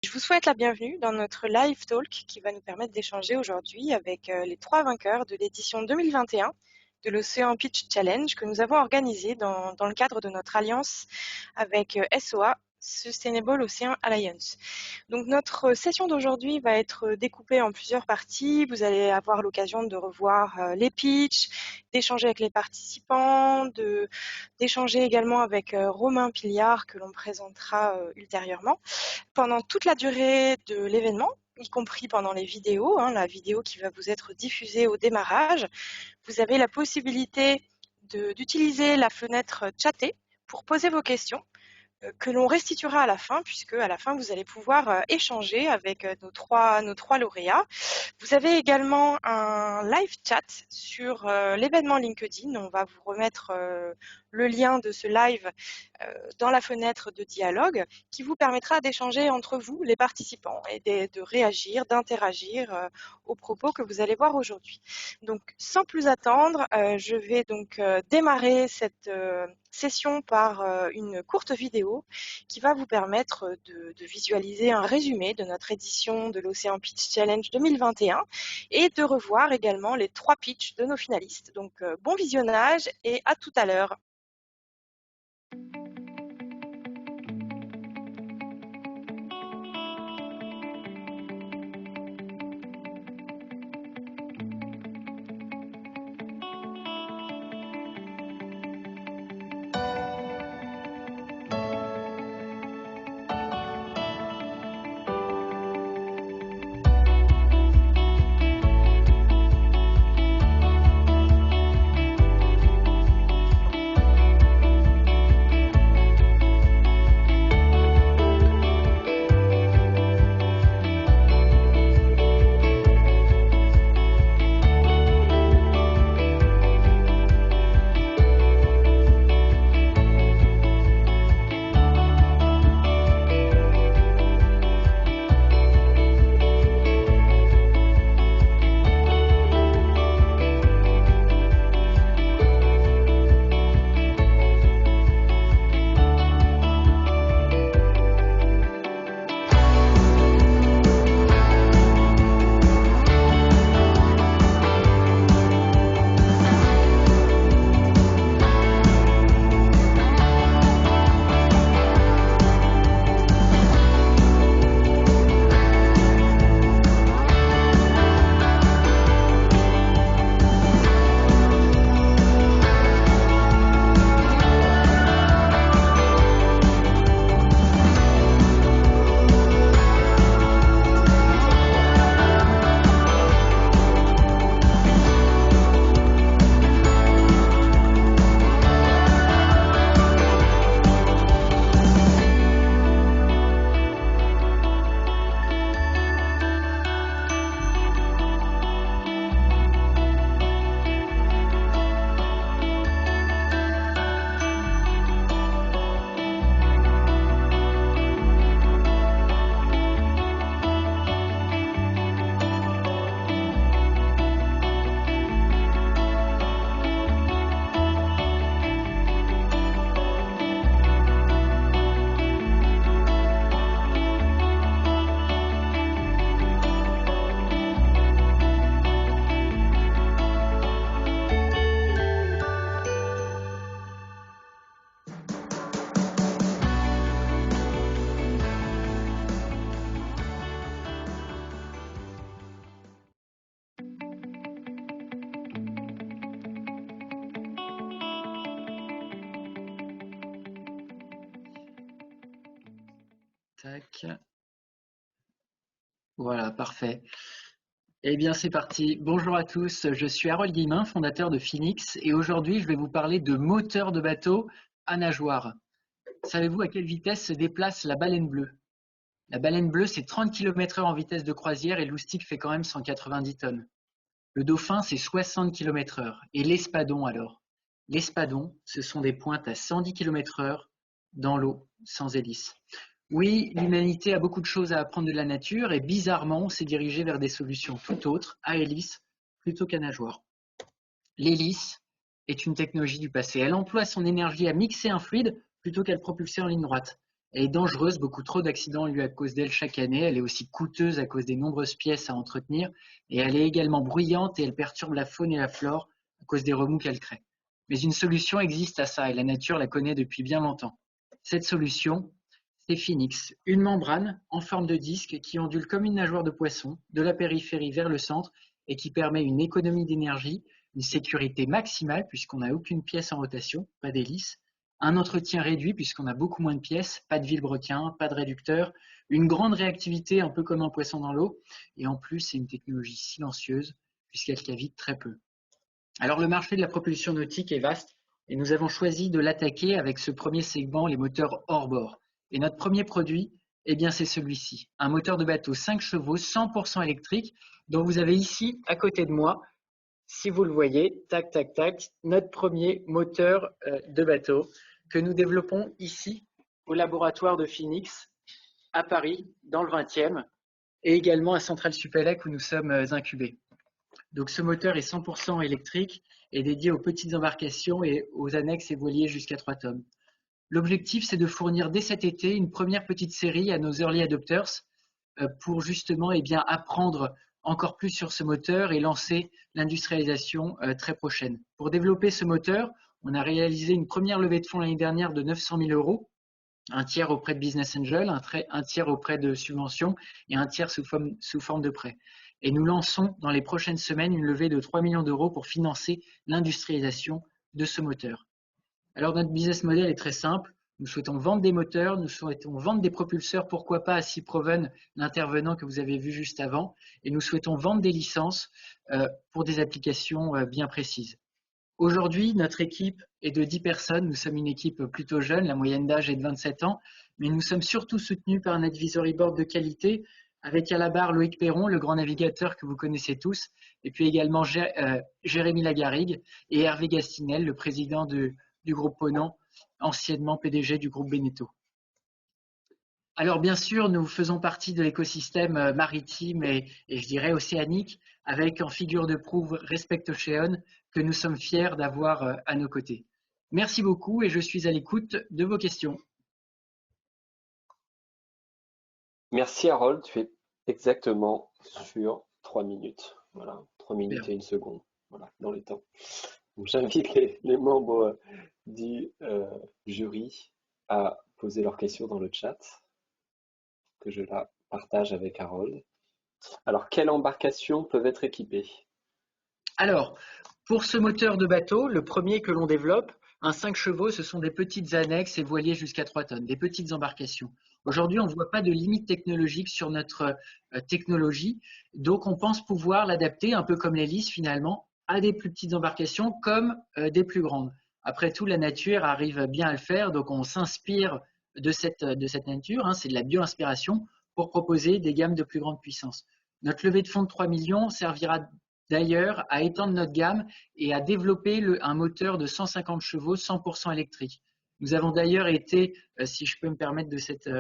Je vous souhaite la bienvenue dans notre live talk qui va nous permettre d'échanger aujourd'hui avec les 3 vainqueurs de l'édition 2021 de l'Océan Pitch Challenge que nous avons organisé dans le cadre de notre alliance avec SOA, Sustainable Ocean Alliance. Donc notre session d'aujourd'hui va être découpée en plusieurs parties. Vous allez avoir l'occasion de revoir les pitchs, d'échanger avec les participants, d'échanger également avec Romain Piliard que l'on présentera ultérieurement. Pendant toute la durée de l'événement, y compris pendant les vidéos, la vidéo qui va vous être diffusée au démarrage, vous avez la possibilité d'utiliser la fenêtre chatter pour poser vos questions que l'on restituera à la fin, puisque à la fin, vous allez pouvoir échanger avec nos trois lauréats. Vous avez également un live chat sur l'événement LinkedIn. On va vous remettre le lien de ce live dans la fenêtre de dialogue qui vous permettra d'échanger entre vous, les participants, et de réagir, d'interagir aux propos que vous allez voir aujourd'hui. Donc, sans plus attendre, je vais donc démarrer cette session par une courte vidéo qui va vous permettre de visualiser un résumé de notre édition de l'Océan Pitch Challenge 2021 et de revoir également les 3 pitchs de nos finalistes. Donc, bon visionnage et à tout à l'heure. Tac. Voilà, parfait. Eh bien, c'est parti. Bonjour à tous, je suis Harold Guillemin, fondateur de Phoenix, et aujourd'hui, je vais vous parler de moteur de bateau à nageoire. Savez-vous à quelle vitesse se déplace la baleine bleue? La baleine bleue, c'est 30 km/h en vitesse de croisière et l'oustique fait quand même 190 tonnes. Le dauphin, c'est 60 km/h. Et l'espadon alors? L'espadon, ce sont des pointes à 110 km/h dans l'eau, sans hélice. Oui, l'humanité a beaucoup de choses à apprendre de la nature et bizarrement, on s'est dirigé vers des solutions tout autres, à hélice, plutôt qu'à nageoire. L'hélice est une technologie du passé. Elle emploie son énergie à mixer un fluide plutôt qu'à le propulser en ligne droite. Elle est dangereuse, beaucoup trop d'accidents ont lieu à cause d'elle chaque année. Elle est aussi coûteuse à cause des nombreuses pièces à entretenir et elle est également bruyante et elle perturbe la faune et la flore à cause des remous qu'elle crée. Mais une solution existe à ça et la nature la connaît depuis bien longtemps. Cette solution, c'est Phoenix, une membrane en forme de disque qui ondule comme une nageoire de poisson de la périphérie vers le centre et qui permet une économie d'énergie, une sécurité maximale puisqu'on n'a aucune pièce en rotation, pas d'hélice, un entretien réduit puisqu'on a beaucoup moins de pièces, pas de vilebrequin, pas de réducteur, une grande réactivité un peu comme un poisson dans l'eau et en plus c'est une technologie silencieuse puisqu'elle cavite très peu. Alors le marché de la propulsion nautique est vaste et nous avons choisi de l'attaquer avec ce premier segment, les moteurs hors bord. Et notre premier produit, eh bien c'est celui-ci, un moteur de bateau 5 chevaux 100% électrique dont vous avez ici à côté de moi, si vous le voyez, tac tac tac, notre premier moteur de bateau que nous développons ici au laboratoire de Phoenix à Paris dans le 20e et également à Centrale Supélec où nous sommes incubés. Donc ce moteur est 100% électrique et dédié aux petites embarcations et aux annexes et voiliers jusqu'à 3 tonnes. L'objectif, c'est de fournir dès cet été une première petite série à nos early adopters pour justement apprendre encore plus sur ce moteur et lancer l'industrialisation très prochaine. Pour développer ce moteur, on a réalisé une première levée de fonds l'année dernière de 900 000 euros, un tiers auprès de Business Angel, un tiers auprès de subventions et un tiers sous forme de prêt. Et nous lançons dans les prochaines semaines une levée de 3 millions d'euros pour financer l'industrialisation de ce moteur. Alors notre business model est très simple. Nous souhaitons vendre des moteurs, nous souhaitons vendre des propulseurs, pourquoi pas à Seaproven, l'intervenant que vous avez vu juste avant, et nous souhaitons vendre des licences pour des applications bien précises. Aujourd'hui, notre équipe est de 10 personnes. Nous sommes une équipe plutôt jeune, la moyenne d'âge est de 27 ans, mais nous sommes surtout soutenus par un advisory board de qualité, avec à la barre Loïc Perron, le grand navigateur que vous connaissez tous, et puis également Jérémy Lagarrigue et Hervé Gastinel, le président du groupe Ponant, anciennement PDG du groupe Beneteau. Alors bien sûr, nous faisons partie de l'écosystème maritime et je dirais océanique, avec en figure de proue Respect Ocean, que nous sommes fiers d'avoir à nos côtés. Merci beaucoup et je suis à l'écoute de vos questions. Merci Harold, tu es exactement sur 3 minutes. Voilà, 3 minutes Bien. et 1 seconde, voilà, dans les temps. J'invite les membres du jury à poser leurs questions dans le chat, que je la partage avec Harold. Alors, quelles embarcations peuvent être équipées? Alors, pour ce moteur de bateau, le premier que l'on développe, un 5 chevaux, ce sont des petites annexes et voiliers jusqu'à 3 tonnes, des petites embarcations. Aujourd'hui, on ne voit pas de limite technologique sur notre technologie, donc on pense pouvoir l'adapter, un peu comme l'hélice finalement, à des plus petites embarcations comme des plus grandes. Après tout, la nature arrive bien à le faire, donc on s'inspire de cette nature, hein, c'est de la bio-inspiration, pour proposer des gammes de plus grande puissance. Notre levée de fonds de 3 millions servira d'ailleurs à étendre notre gamme et à développer un moteur de 150 chevaux 100% électrique. Nous avons d'ailleurs été, si je peux me permettre de cet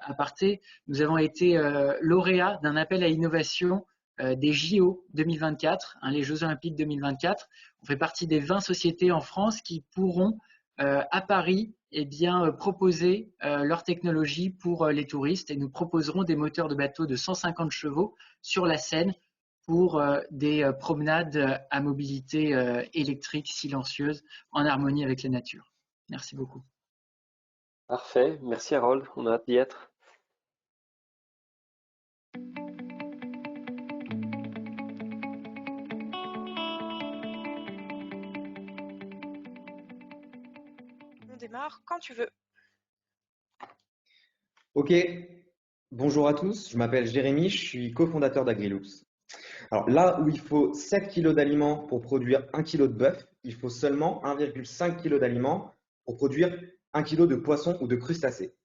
aparté, nous avons été lauréats d'un appel à innovation des JO 2024, les Jeux Olympiques 2024. On fait partie des 20 sociétés en France qui pourront à Paris proposer leur technologie pour les touristes et nous proposerons des moteurs de bateaux de 150 chevaux sur la Seine pour des promenades à mobilité électrique silencieuse en harmonie avec la nature. Merci beaucoup. Parfait, merci Harold, on a hâte d'y être. On démarre quand tu veux. Ok, bonjour à tous, je m'appelle Jérémy, je suis cofondateur d'Agriloops. Alors là où il faut 7 kg d'aliments pour produire 1 kg de bœuf, il faut seulement 1,5 kg d'aliments pour produire 1 kg de poisson ou de crustacés.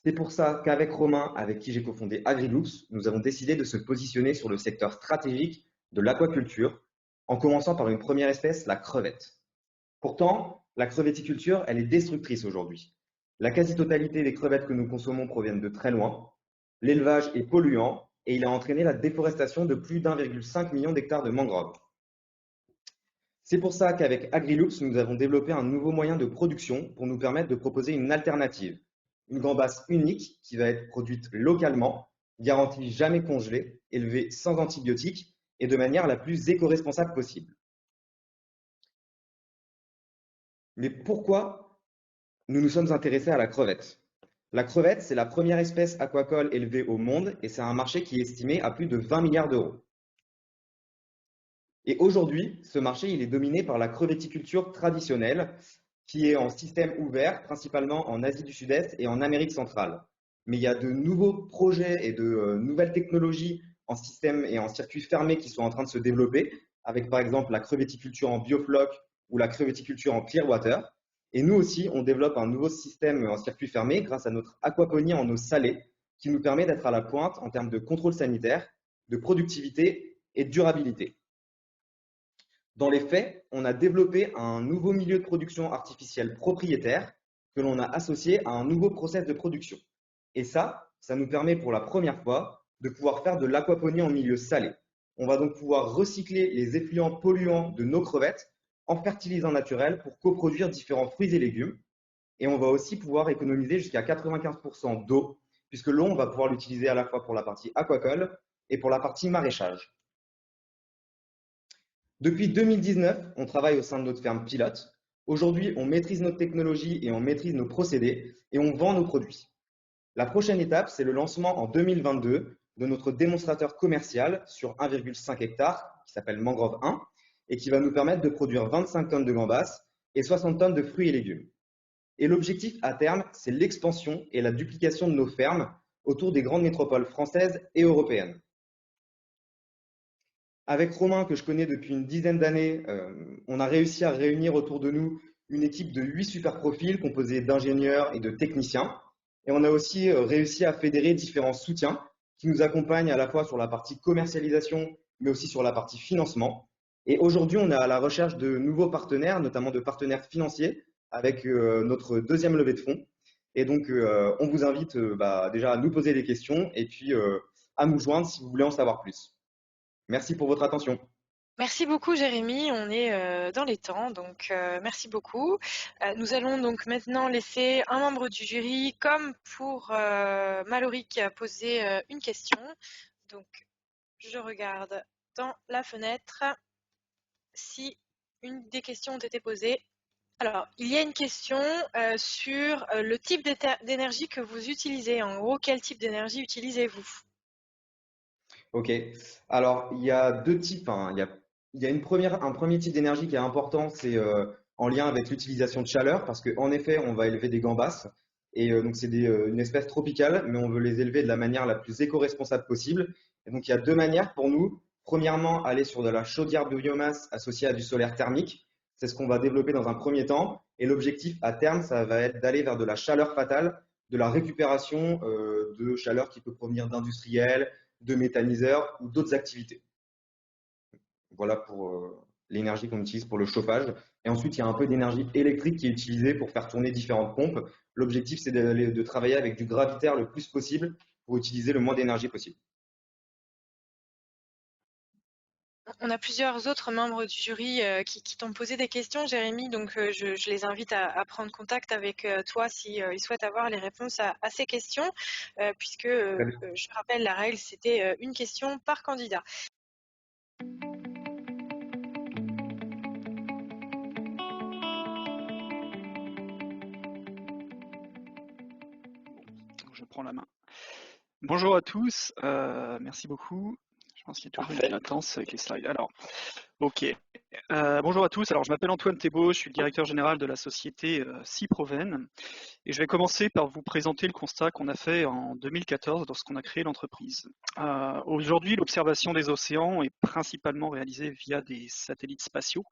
C'est pour ça qu'avec Romain, avec qui j'ai cofondé Agriloops, nous avons décidé de se positionner sur le secteur stratégique de l'aquaculture, en commençant par une première espèce, la crevette. Pourtant, la crevetticulture, elle est destructrice aujourd'hui. La quasi-totalité des crevettes que nous consommons proviennent de très loin. L'élevage est polluant et il a entraîné la déforestation de plus d'1,5 million d'hectares de mangroves. C'est pour ça qu'avec Agriloops, nous avons développé un nouveau moyen de production pour nous permettre de proposer une alternative. une gambasse unique qui va être produite localement, garantie jamais congelée, élevée sans antibiotiques et de manière la plus éco-responsable possible. Mais pourquoi nous nous sommes intéressés à la crevette? La crevette, c'est la première espèce aquacole élevée au monde et c'est un marché qui est estimé à plus de 20 milliards d'euros. Et aujourd'hui, ce marché, il est dominé par la crevetticulture traditionnelle, qui est en système ouvert, principalement en Asie du Sud-Est et en Amérique centrale. Mais il y a de nouveaux projets et de nouvelles technologies en système et en circuits fermés qui sont en train de se développer, avec par exemple la crevetticulture en biofloc ou la crevetticulture en clearwater. Et nous aussi, on développe un nouveau système en circuit fermé grâce à notre aquaponie en eau salée, qui nous permet d'être à la pointe en termes de contrôle sanitaire, de productivité et de durabilité. Dans les faits, on a développé un nouveau milieu de production artificielle propriétaire que l'on a associé à un nouveau process de production. Et ça nous permet pour la première fois de pouvoir faire de l'aquaponie en milieu salé. On va donc pouvoir recycler les effluents polluants de nos crevettes en fertilisant naturel pour coproduire différents fruits et légumes. Et on va aussi pouvoir économiser jusqu'à 95% d'eau, puisque l'eau, on va pouvoir l'utiliser à la fois pour la partie aquacole et pour la partie maraîchage. Depuis 2019, on travaille au sein de notre ferme pilote. Aujourd'hui, on maîtrise notre technologie et on maîtrise nos procédés et on vend nos produits. La prochaine étape, c'est le lancement en 2022 de notre démonstrateur commercial sur 1,5 hectare qui s'appelle Mangrove 1 et qui va nous permettre de produire 25 tonnes de gambas et 60 tonnes de fruits et légumes. Et l'objectif à terme, c'est l'expansion et la duplication de nos fermes autour des grandes métropoles françaises et européennes. Avec Romain, que je connais depuis une dizaine d'années, on a réussi à réunir autour de nous une équipe de 8 super profils composés d'ingénieurs et de techniciens. Et on a aussi réussi à fédérer différents soutiens qui nous accompagnent à la fois sur la partie commercialisation, mais aussi sur la partie financement. Et aujourd'hui, on est à la recherche de nouveaux partenaires, notamment de partenaires financiers, avec notre deuxième levée de fonds. Et donc, on vous invite déjà à nous poser des questions et puis à nous joindre si vous voulez en savoir plus. Merci pour votre attention. Merci beaucoup Jérémy, on est dans les temps, donc merci beaucoup. Nous allons donc maintenant laisser un membre du jury, comme pour Mallory qui a posé une question. Donc je regarde dans la fenêtre si une des questions ont été posées. Alors, il y a une question sur le type d'énergie que vous utilisez. En gros, quel type d'énergie utilisez-vous? Ok. Alors, il y a deux types. Il y a un premier type d'énergie qui est important, c'est en lien avec l'utilisation de chaleur, parce qu'en effet, on va élever des gambas. Et donc, c'est une espèce tropicale, mais on veut les élever de la manière la plus éco-responsable possible. Et donc, il y a deux manières pour nous. Premièrement, aller sur de la chaudière de biomasse associée à du solaire thermique. C'est ce qu'on va développer dans un premier temps. Et l'objectif à terme, ça va être d'aller vers de la chaleur fatale, de la récupération de chaleur qui peut provenir d'industriels, de méthaniseurs ou d'autres activités. Voilà pour l'énergie qu'on utilise pour le chauffage. Et ensuite, il y a un peu d'énergie électrique qui est utilisée pour faire tourner différentes pompes. L'objectif, c'est de travailler avec du gravitaire le plus possible pour utiliser le moins d'énergie possible. On a plusieurs autres membres du jury qui t'ont posé des questions, Jérémy, donc je les invite à prendre contact avec toi s'ils souhaitent avoir les réponses à ces questions, puisque je rappelle la règle, c'était une question par candidat. Je prends la main. Bonjour à tous, merci beaucoup. Je pense qu'il y a toujours une latence avec les slides. Alors, ok. Bonjour à tous, alors je m'appelle Antoine Thébault, je suis le directeur général de la société Cyproven et je vais commencer par vous présenter le constat qu'on a fait en 2014 lorsqu'on a créé l'entreprise. Aujourd'hui, l'observation des océans est principalement réalisée via des satellites spatiaux,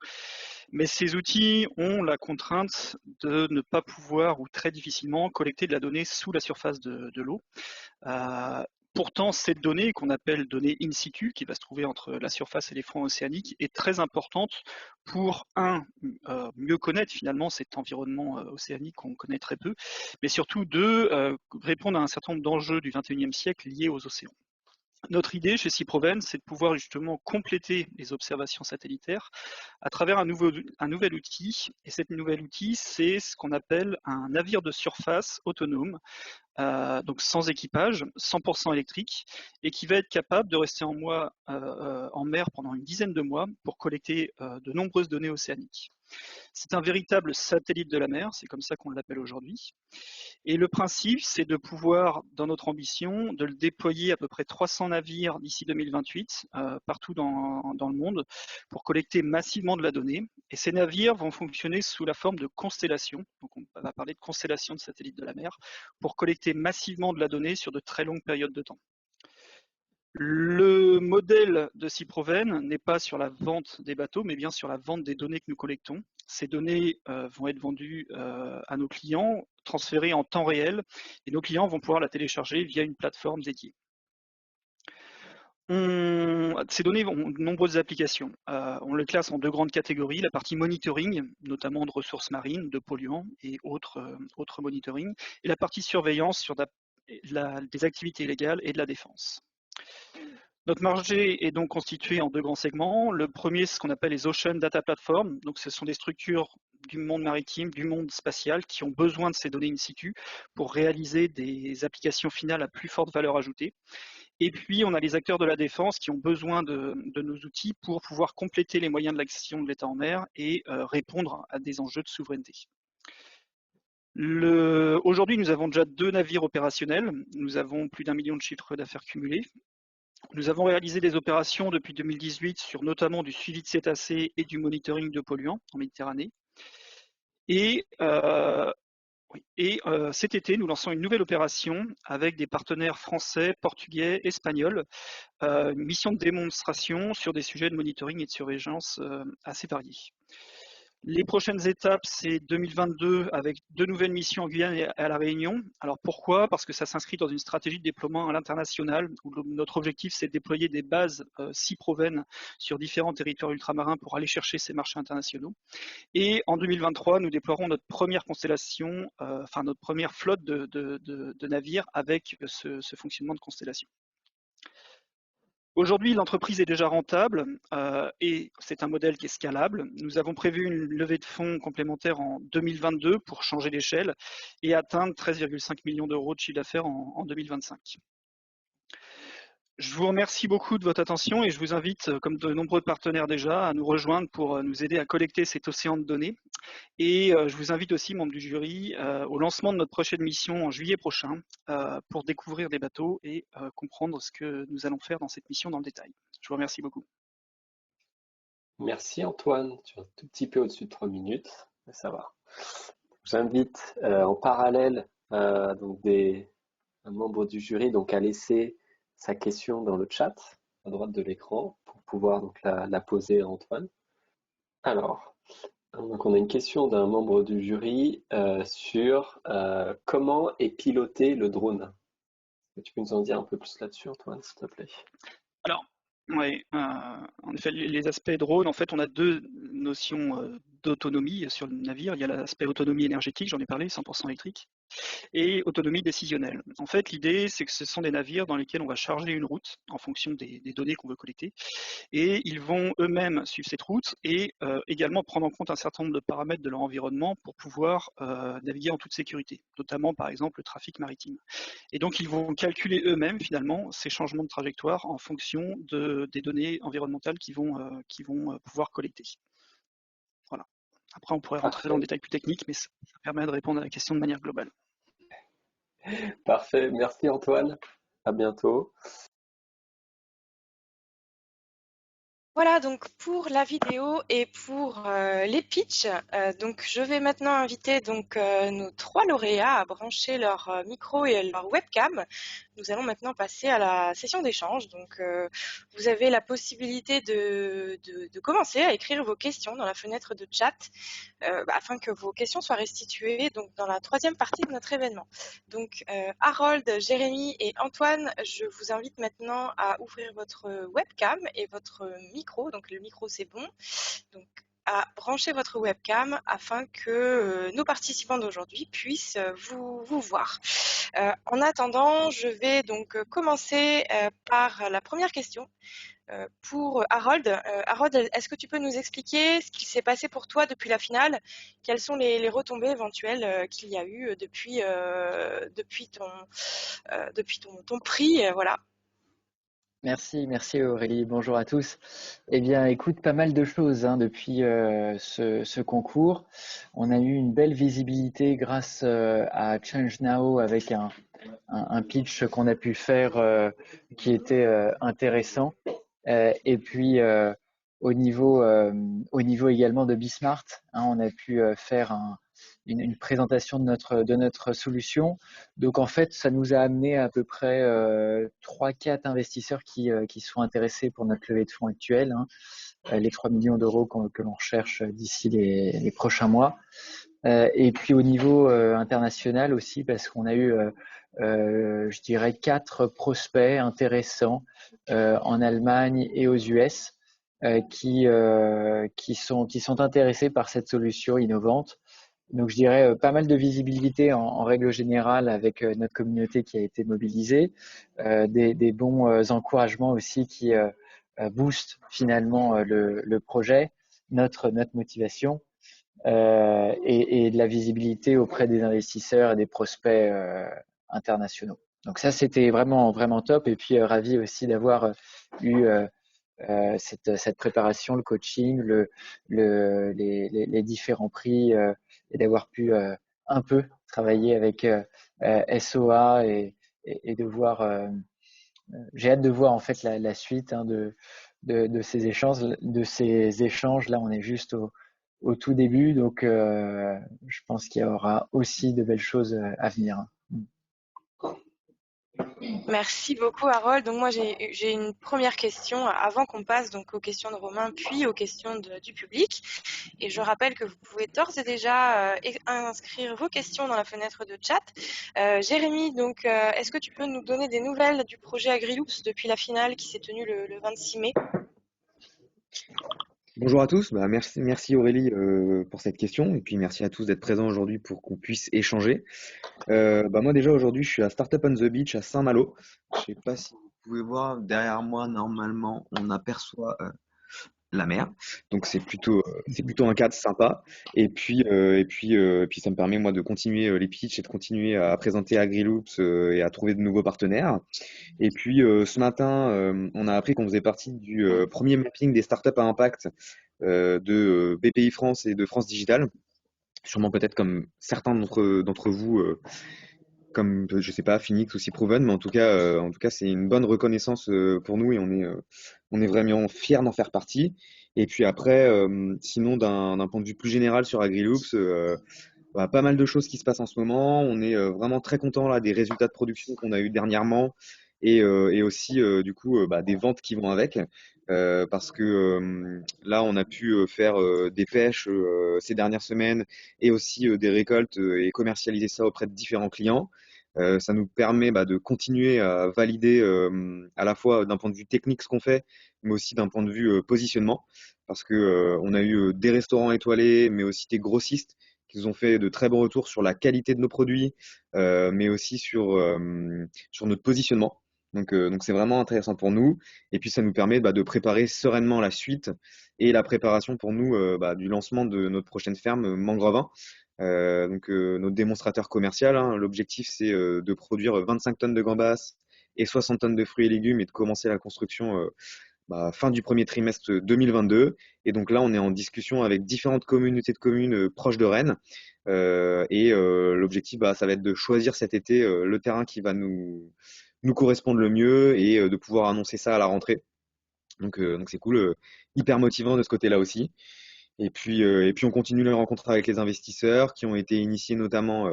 mais ces outils ont la contrainte de ne pas pouvoir ou très difficilement collecter de la donnée sous la surface de l'eau. Pourtant, cette donnée, qu'on appelle donnée in situ, qui va se trouver entre la surface et les fronts océaniques, est très importante pour, mieux connaître finalement cet environnement océanique qu'on connaît très peu, mais surtout deux, répondre à un certain nombre d'enjeux du XXIe siècle liés aux océans. Notre idée chez Cyproven, c'est de pouvoir justement compléter les observations satellitaires à travers un nouvel outil. Et cet nouvel outil, c'est ce qu'on appelle un navire de surface autonome, donc sans équipage, 100% électrique, et qui va être capable de rester en mer pendant une dizaine de mois pour collecter de nombreuses données océaniques. C'est un véritable satellite de la mer, c'est comme ça qu'on l'appelle aujourd'hui. Et le principe, c'est de pouvoir, dans notre ambition, de le déployer à peu près 300 navires d'ici 2028, partout dans le monde, pour collecter massivement de la donnée. Et ces navires vont fonctionner sous la forme de constellations. Donc on va parler de constellations de satellites de la mer, pour collecter massivement de la donnée sur de très longues périodes de temps. Le modèle de Cyproven n'est pas sur la vente des bateaux, mais bien sur la vente des données que nous collectons. Ces données vont être vendues à nos clients, transférées en temps réel, et nos clients vont pouvoir la télécharger via une plateforme dédiée. Ces données ont de nombreuses applications. On les classe en deux grandes catégories, la partie monitoring, notamment de ressources marines, de polluants et autres monitoring, et la partie surveillance sur des activités illégales et de la défense. Notre marché est donc constitué en deux grands segments. Le premier, c'est ce qu'on appelle les Ocean Data Platforms. Donc, ce sont des structures du monde maritime, du monde spatial, qui ont besoin de ces données in situ pour réaliser des applications finales à plus forte valeur ajoutée. Et puis, on a les acteurs de la défense qui ont besoin de nos outils pour pouvoir compléter les moyens de l'action de l'État en mer et répondre à des enjeux de souveraineté. Aujourd'hui, nous avons déjà 2 navires opérationnels. Nous avons plus d'1 million de chiffres d'affaires cumulés. Nous avons réalisé des opérations depuis 2018 sur notamment du suivi de cétacés et du monitoring de polluants en Méditerranée. Et cet été, nous lançons une nouvelle opération avec des partenaires français, portugais, espagnols, une mission de démonstration sur des sujets de monitoring et de surveillance assez variés. Les prochaines étapes, c'est 2022 avec 2 nouvelles missions en Guyane et à La Réunion. Alors pourquoi? Parce que ça s'inscrit dans une stratégie de déploiement à l'international où notre objectif, c'est de déployer des bases Cyproven sur différents territoires ultramarins pour aller chercher ces marchés internationaux. Et en 2023, nous déploierons notre première constellation, notre première flotte de navires avec ce fonctionnement de constellation. Aujourd'hui, l'entreprise est déjà rentable et c'est un modèle qui est scalable. Nous avons prévu une levée de fonds complémentaire en 2022 pour changer d'échelle et atteindre 13,5 millions d'euros de chiffre d'affaires en 2025. Je vous remercie beaucoup de votre attention et je vous invite, comme de nombreux partenaires déjà, à nous rejoindre pour nous aider à collecter cet océan de données. Et je vous invite aussi, membres du jury, au lancement de notre prochaine mission en juillet prochain pour découvrir des bateaux et comprendre ce que nous allons faire dans cette mission dans le détail. Je vous remercie beaucoup. Merci Antoine, tu es un tout petit peu au-dessus de 3 minutes, mais ça va. J'invite en parallèle un membre du jury à laisser sa question dans le chat à droite de l'écran pour pouvoir la poser à Antoine. Alors, on a une question d'un membre du jury sur comment est piloté le drone. Tu peux nous en dire un peu plus là-dessus, Antoine, s'il te plaît? Alors, oui, en effet, les aspects drone, en fait, on a 2 notions d'autonomie sur le navire. Il y a l'aspect autonomie énergétique, j'en ai parlé, 100% électrique, et autonomie décisionnelle. En fait, l'idée, c'est que ce sont des navires dans lesquels on va charger une route en fonction des données qu'on veut collecter, et ils vont eux-mêmes suivre cette route et également prendre en compte un certain nombre de paramètres de leur environnement pour pouvoir naviguer en toute sécurité, notamment par exemple le trafic maritime. Et donc ils vont calculer eux-mêmes finalement ces changements de trajectoire en fonction des données environnementales qu'ils vont pouvoir collecter. Voilà. Après on pourrait rentrer dans le détail plus technique, mais ça permet de répondre à la question de manière globale. Parfait, merci Antoine, à bientôt. Voilà donc pour la vidéo et pour les pitchs. Donc je vais maintenant inviter nos 3 lauréats à brancher leur micro et leur webcam. Nous allons maintenant passer à la session d'échange. Donc vous avez la possibilité de commencer à écrire vos questions dans la fenêtre de chat afin que vos questions soient restituées dans la 3e partie de notre événement. Donc Harold, Jérémy et Antoine, je vous invite maintenant à ouvrir votre webcam et votre micro. Donc le micro c'est bon. Donc à brancher votre webcam afin que nos participants d'aujourd'hui puissent vous voir. En attendant, je vais donc commencer par la première question. Pour Harold. Harold, est-ce que tu peux nous expliquer ce qui s'est passé pour toi depuis la finale? Quelles sont les retombées éventuelles qu'il y a eu depuis ton prix? Voilà. Merci Aurélie, bonjour à tous. Eh bien, écoute, pas mal de choses depuis ce concours. On a eu une belle visibilité grâce à Change Now avec un pitch qu'on a pu faire qui était intéressant. Et puis au niveau également de Bismart, on a pu faire une présentation de notre solution. Donc en fait, ça nous a amené à peu près 3-4 investisseurs qui sont intéressés pour notre levée de fonds actuelle, les 3 millions d'euros que l'on recherche d'ici les prochains mois. Et puis au niveau international aussi, parce qu'on a eu, je dirais, 4 prospects intéressants en Allemagne et aux US qui sont intéressés par cette solution innovante. Donc je dirais pas mal de visibilité en règle générale avec notre communauté qui a été mobilisée, des bons encouragements aussi qui boostent finalement le projet, notre motivation. Et de la visibilité auprès des investisseurs et des prospects internationaux. Donc ça, c'était vraiment, vraiment top. Et puis, ravi aussi d'avoir eu cette préparation, le coaching, les différents prix et d'avoir pu un peu travailler avec SOA et de voir. J'ai hâte de voir en fait la suite de ces échanges. Là, on est juste au tout début, donc je pense qu'il y aura aussi de belles choses à venir. Merci beaucoup, Harold. Donc moi, j'ai une première question avant qu'on passe donc aux questions de Romain, puis aux questions du public. Et je rappelle que vous pouvez d'ores et déjà inscrire vos questions dans la fenêtre de chat. Jérémy, donc, est-ce que tu peux nous donner des nouvelles du projet AgriLoops depuis la finale qui s'est tenue le 26 mai? Bonjour à tous, merci Aurélie pour cette question et puis merci à tous d'être présents aujourd'hui pour qu'on puisse échanger. Moi déjà aujourd'hui je suis à Startup on the Beach à Saint-Malo. Je sais pas si vous pouvez voir derrière moi, normalement on aperçoit la mer, donc c'est plutôt un cadre sympa. Et puis ça me permet moi de continuer les pitchs et de continuer à présenter AgriLoops et à trouver de nouveaux partenaires. Et puis ce matin, on a appris qu'on faisait partie du premier mapping des startups à impact de BPI France et de France Digital. Sûrement peut-être comme certains d'entre vous, comme je sais pas, Phoenix ou Proven, mais en tout cas, c'est une bonne reconnaissance pour nous et on est vraiment fiers d'en faire partie. Et puis après, sinon d'un point de vue plus général sur AgriLoops, pas mal de choses qui se passent en ce moment. On est vraiment très content là des résultats de production qu'on a eu dernièrement et aussi du coup des ventes qui vont avec. Parce que là, on a pu faire des pêches ces dernières semaines et aussi des récoltes et commercialiser ça auprès de différents clients. Ça nous permet de continuer à valider à la fois d'un point de vue technique ce qu'on fait, mais aussi d'un point de vue positionnement, parce que on a eu des restaurants étoilés, mais aussi des grossistes qui nous ont fait de très bons retours sur la qualité de nos produits, mais aussi sur notre positionnement. Donc c'est vraiment intéressant pour nous. Et puis ça nous permet de préparer sereinement la suite et la préparation pour nous du lancement de notre prochaine ferme Mangrevin. Notre démonstrateur commercial, l'objectif c'est de produire 25 tonnes de gambas et 60 tonnes de fruits et légumes et de commencer la construction fin du premier trimestre 2022. Et donc là, on est en discussion avec différentes communautés de communes proches de Rennes. L'objectif, ça va être de choisir cet été le terrain qui va nous correspondre le mieux et de pouvoir annoncer ça à la rentrée. Donc c'est cool, hyper motivant de ce côté-là aussi. Et puis on continue les rencontres avec les investisseurs qui ont été initiés notamment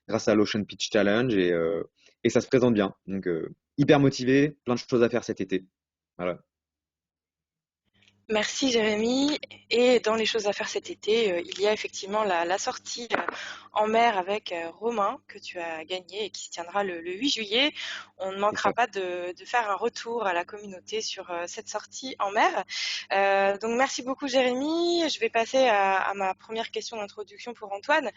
grâce à l'Ocean Pitch Challenge et ça se présente bien. Donc hyper motivé, plein de choses à faire cet été. Voilà. Merci Jérémy. Et dans les choses à faire cet été, il y a effectivement la sortie en mer avec Romain, que tu as gagné et qui se tiendra le 8 juillet. On ne manquera pas de faire un retour à la communauté sur cette sortie en mer. Donc merci beaucoup Jérémy. Je vais passer à ma première question d'introduction pour Antoine.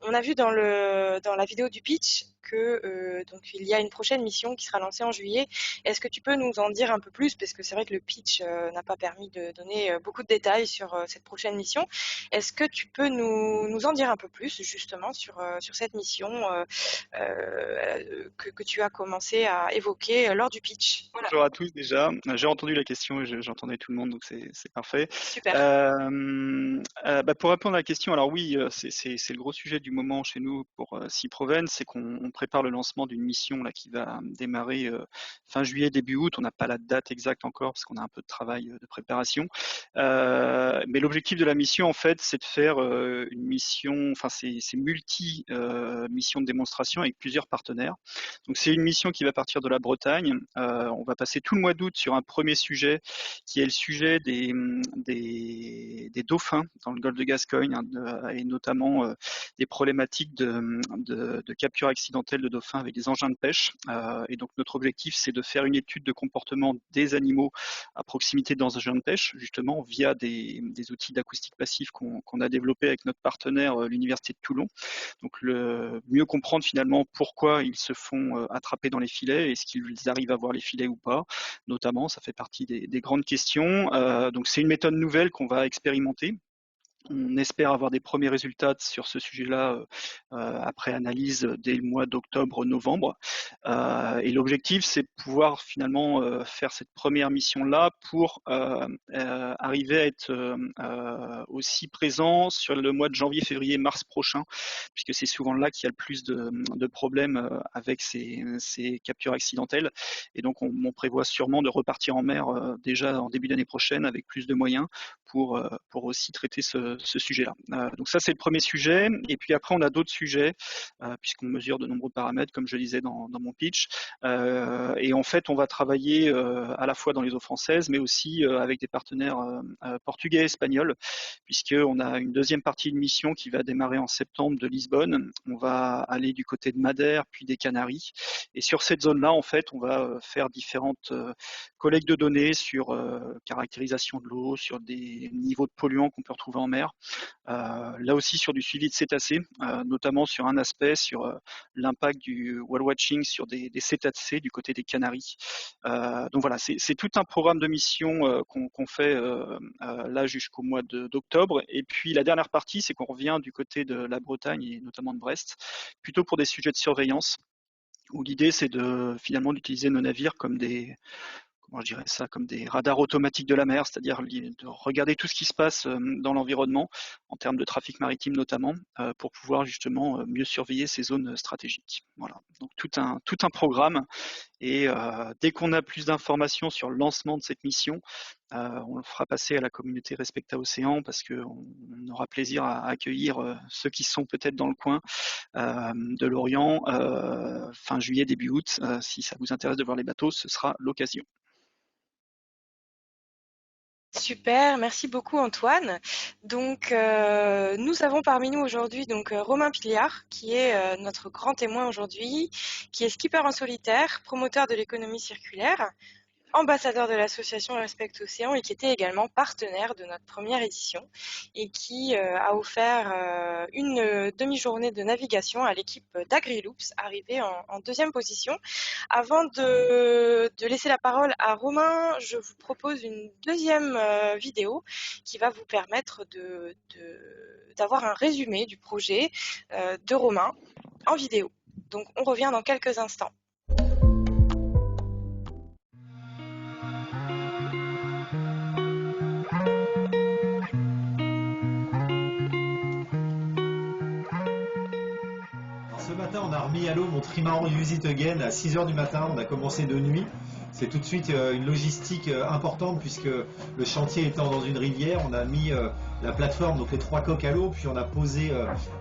On a vu dans la vidéo du pitch que donc il y a une prochaine mission qui sera lancée en juillet. Est-ce que tu peux nous en dire un peu plus, parce que c'est vrai que le pitch n'a pas permis de donner beaucoup de détails sur cette prochaine mission. Est-ce que tu peux nous en dire un peu plus justement sur cette mission que tu as commencé à évoquer lors du pitch? Voilà. Bonjour à tous déjà. J'ai entendu la question et j'entendais tout le monde, donc c'est parfait. Super. Pour répondre à la question, alors oui, c'est le gros sujet du moment chez nous pour Cyproven, c'est qu'on prépare le lancement d'une mission là qui va démarrer fin juillet, début août. On n'a pas la date exacte encore parce qu'on a un peu de travail de préparation. Mais l'objectif de la mission, en fait, c'est de faire une mission, enfin c'est multi-mission de démonstration avec plusieurs partenaires. Donc c'est une mission qui va partir de la Bretagne. On va passer tout le mois d'août sur un premier sujet qui est le sujet des dauphins dans le golfe de Gascogne, et notamment des problématiques de capture accidentelle de dauphins avec des engins de pêche. Et donc notre objectif, c'est de faire une étude de comportement des animaux à proximité d'engins de pêche, justement via des outils d'acoustique passif qu'on a développés avec notre partenaire, l'Université de Toulon. Donc mieux comprendre finalement pourquoi ils se font attraper dans les filets, est-ce qu'ils arrivent à voir les filets ou pas, notamment, ça fait partie des grandes questions. Donc c'est une méthode nouvelle qu'on va expérimenter. On espère avoir des premiers résultats sur ce sujet-là après analyse dès le mois d'octobre-novembre. Et l'objectif, c'est de pouvoir finalement faire cette première mission-là pour arriver à être aussi présent sur le mois de janvier, février, mars prochain, puisque c'est souvent là qu'il y a le plus de problèmes avec ces captures accidentelles. Et donc, on prévoit sûrement de repartir en mer déjà en début d'année prochaine avec plus de moyens pour aussi traiter ce sujet-là. Donc ça, c'est le premier sujet. Et puis après, on a d'autres sujets, puisqu'on mesure de nombreux paramètres, comme je disais dans mon pitch. Et en fait, on va travailler à la fois dans les eaux françaises, mais aussi avec des partenaires portugais et espagnols, puisqu'on a une deuxième partie de mission qui va démarrer en septembre de Lisbonne. On va aller du côté de Madère, puis des Canaries. Et sur cette zone-là, en fait, on va faire différentes collectes de données sur caractérisation de l'eau, sur des niveaux de polluants qu'on peut retrouver en mer. Là aussi sur du suivi de cétacés, notamment sur un aspect, sur l'impact du whale watching sur des cétacés du côté des Canaries. Donc voilà, c'est tout un programme de mission qu'on fait là jusqu'au mois d'octobre. Et puis la dernière partie, c'est qu'on revient du côté de la Bretagne et notamment de Brest, plutôt pour des sujets de surveillance, où l'idée c'est finalement d'utiliser nos navires comme des radars automatiques de la mer, c'est-à-dire de regarder tout ce qui se passe dans l'environnement, en termes de trafic maritime notamment, pour pouvoir justement mieux surveiller ces zones stratégiques. Voilà, donc tout un programme. Et dès qu'on a plus d'informations sur le lancement de cette mission, on le fera passer à la communauté Respecta Océan, parce qu'on aura plaisir à accueillir ceux qui sont peut-être dans le coin de l'Orient fin juillet, début août. Si ça vous intéresse de voir les bateaux, ce sera l'occasion. Super, merci beaucoup Antoine. Donc nous avons parmi nous aujourd'hui donc Romain Piliard, qui est notre grand témoin aujourd'hui, qui est skipper en solitaire, promoteur de l'économie circulaire, ambassadeur de l'association Respect Océan et qui était également partenaire de notre première édition et qui a offert une demi-journée de navigation à l'équipe d'Agriloops, arrivée en deuxième position. Avant de laisser la parole à Romain, je vous propose une deuxième vidéo qui va vous permettre d'avoir un résumé du projet de Romain en vidéo. Donc on revient dans quelques instants. Ce matin, on a remis à l'eau mon trimaran Use It Again à 6h du matin. On a commencé de nuit. C'est tout de suite une logistique importante puisque le chantier étant dans une rivière, on a mis la plateforme, donc les 3 coques à l'eau, puis on a posé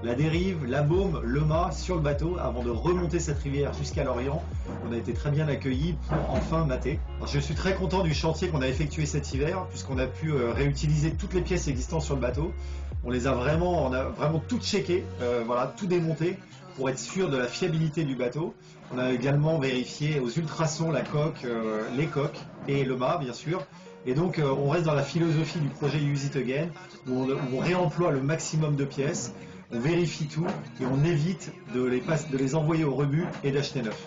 la dérive, la baume, le mât sur le bateau avant de remonter cette rivière jusqu'à l'Orient. On a été très bien accueillis pour enfin mater. Alors, je suis très content du chantier qu'on a effectué cet hiver puisqu'on a pu réutiliser toutes les pièces existantes sur le bateau. on a vraiment tout checké, voilà, tout démonté pour être sûr de la fiabilité du bateau. On a également vérifié aux ultrasons la coque, les coques et le mât, bien sûr. Et donc, on reste dans la philosophie du projet Use It Again, où on réemploie le maximum de pièces, on vérifie tout et on évite de les envoyer au rebut et d'acheter neuf.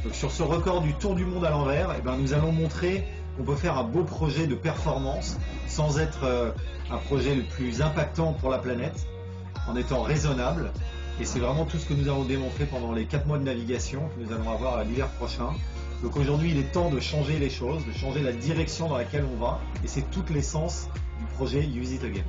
Donc, sur ce record du tour du monde à l'envers, eh ben, nous allons montrer qu'on peut faire un beau projet de performance sans être un projet le plus impactant pour la planète, en étant raisonnable. Et c'est vraiment tout ce que nous avons démontré pendant les 4 mois de navigation que nous allons avoir l'hiver prochain. Donc aujourd'hui, il est temps de changer les choses, de changer la direction dans laquelle on va. Et c'est toute l'essence du projet Use It Again.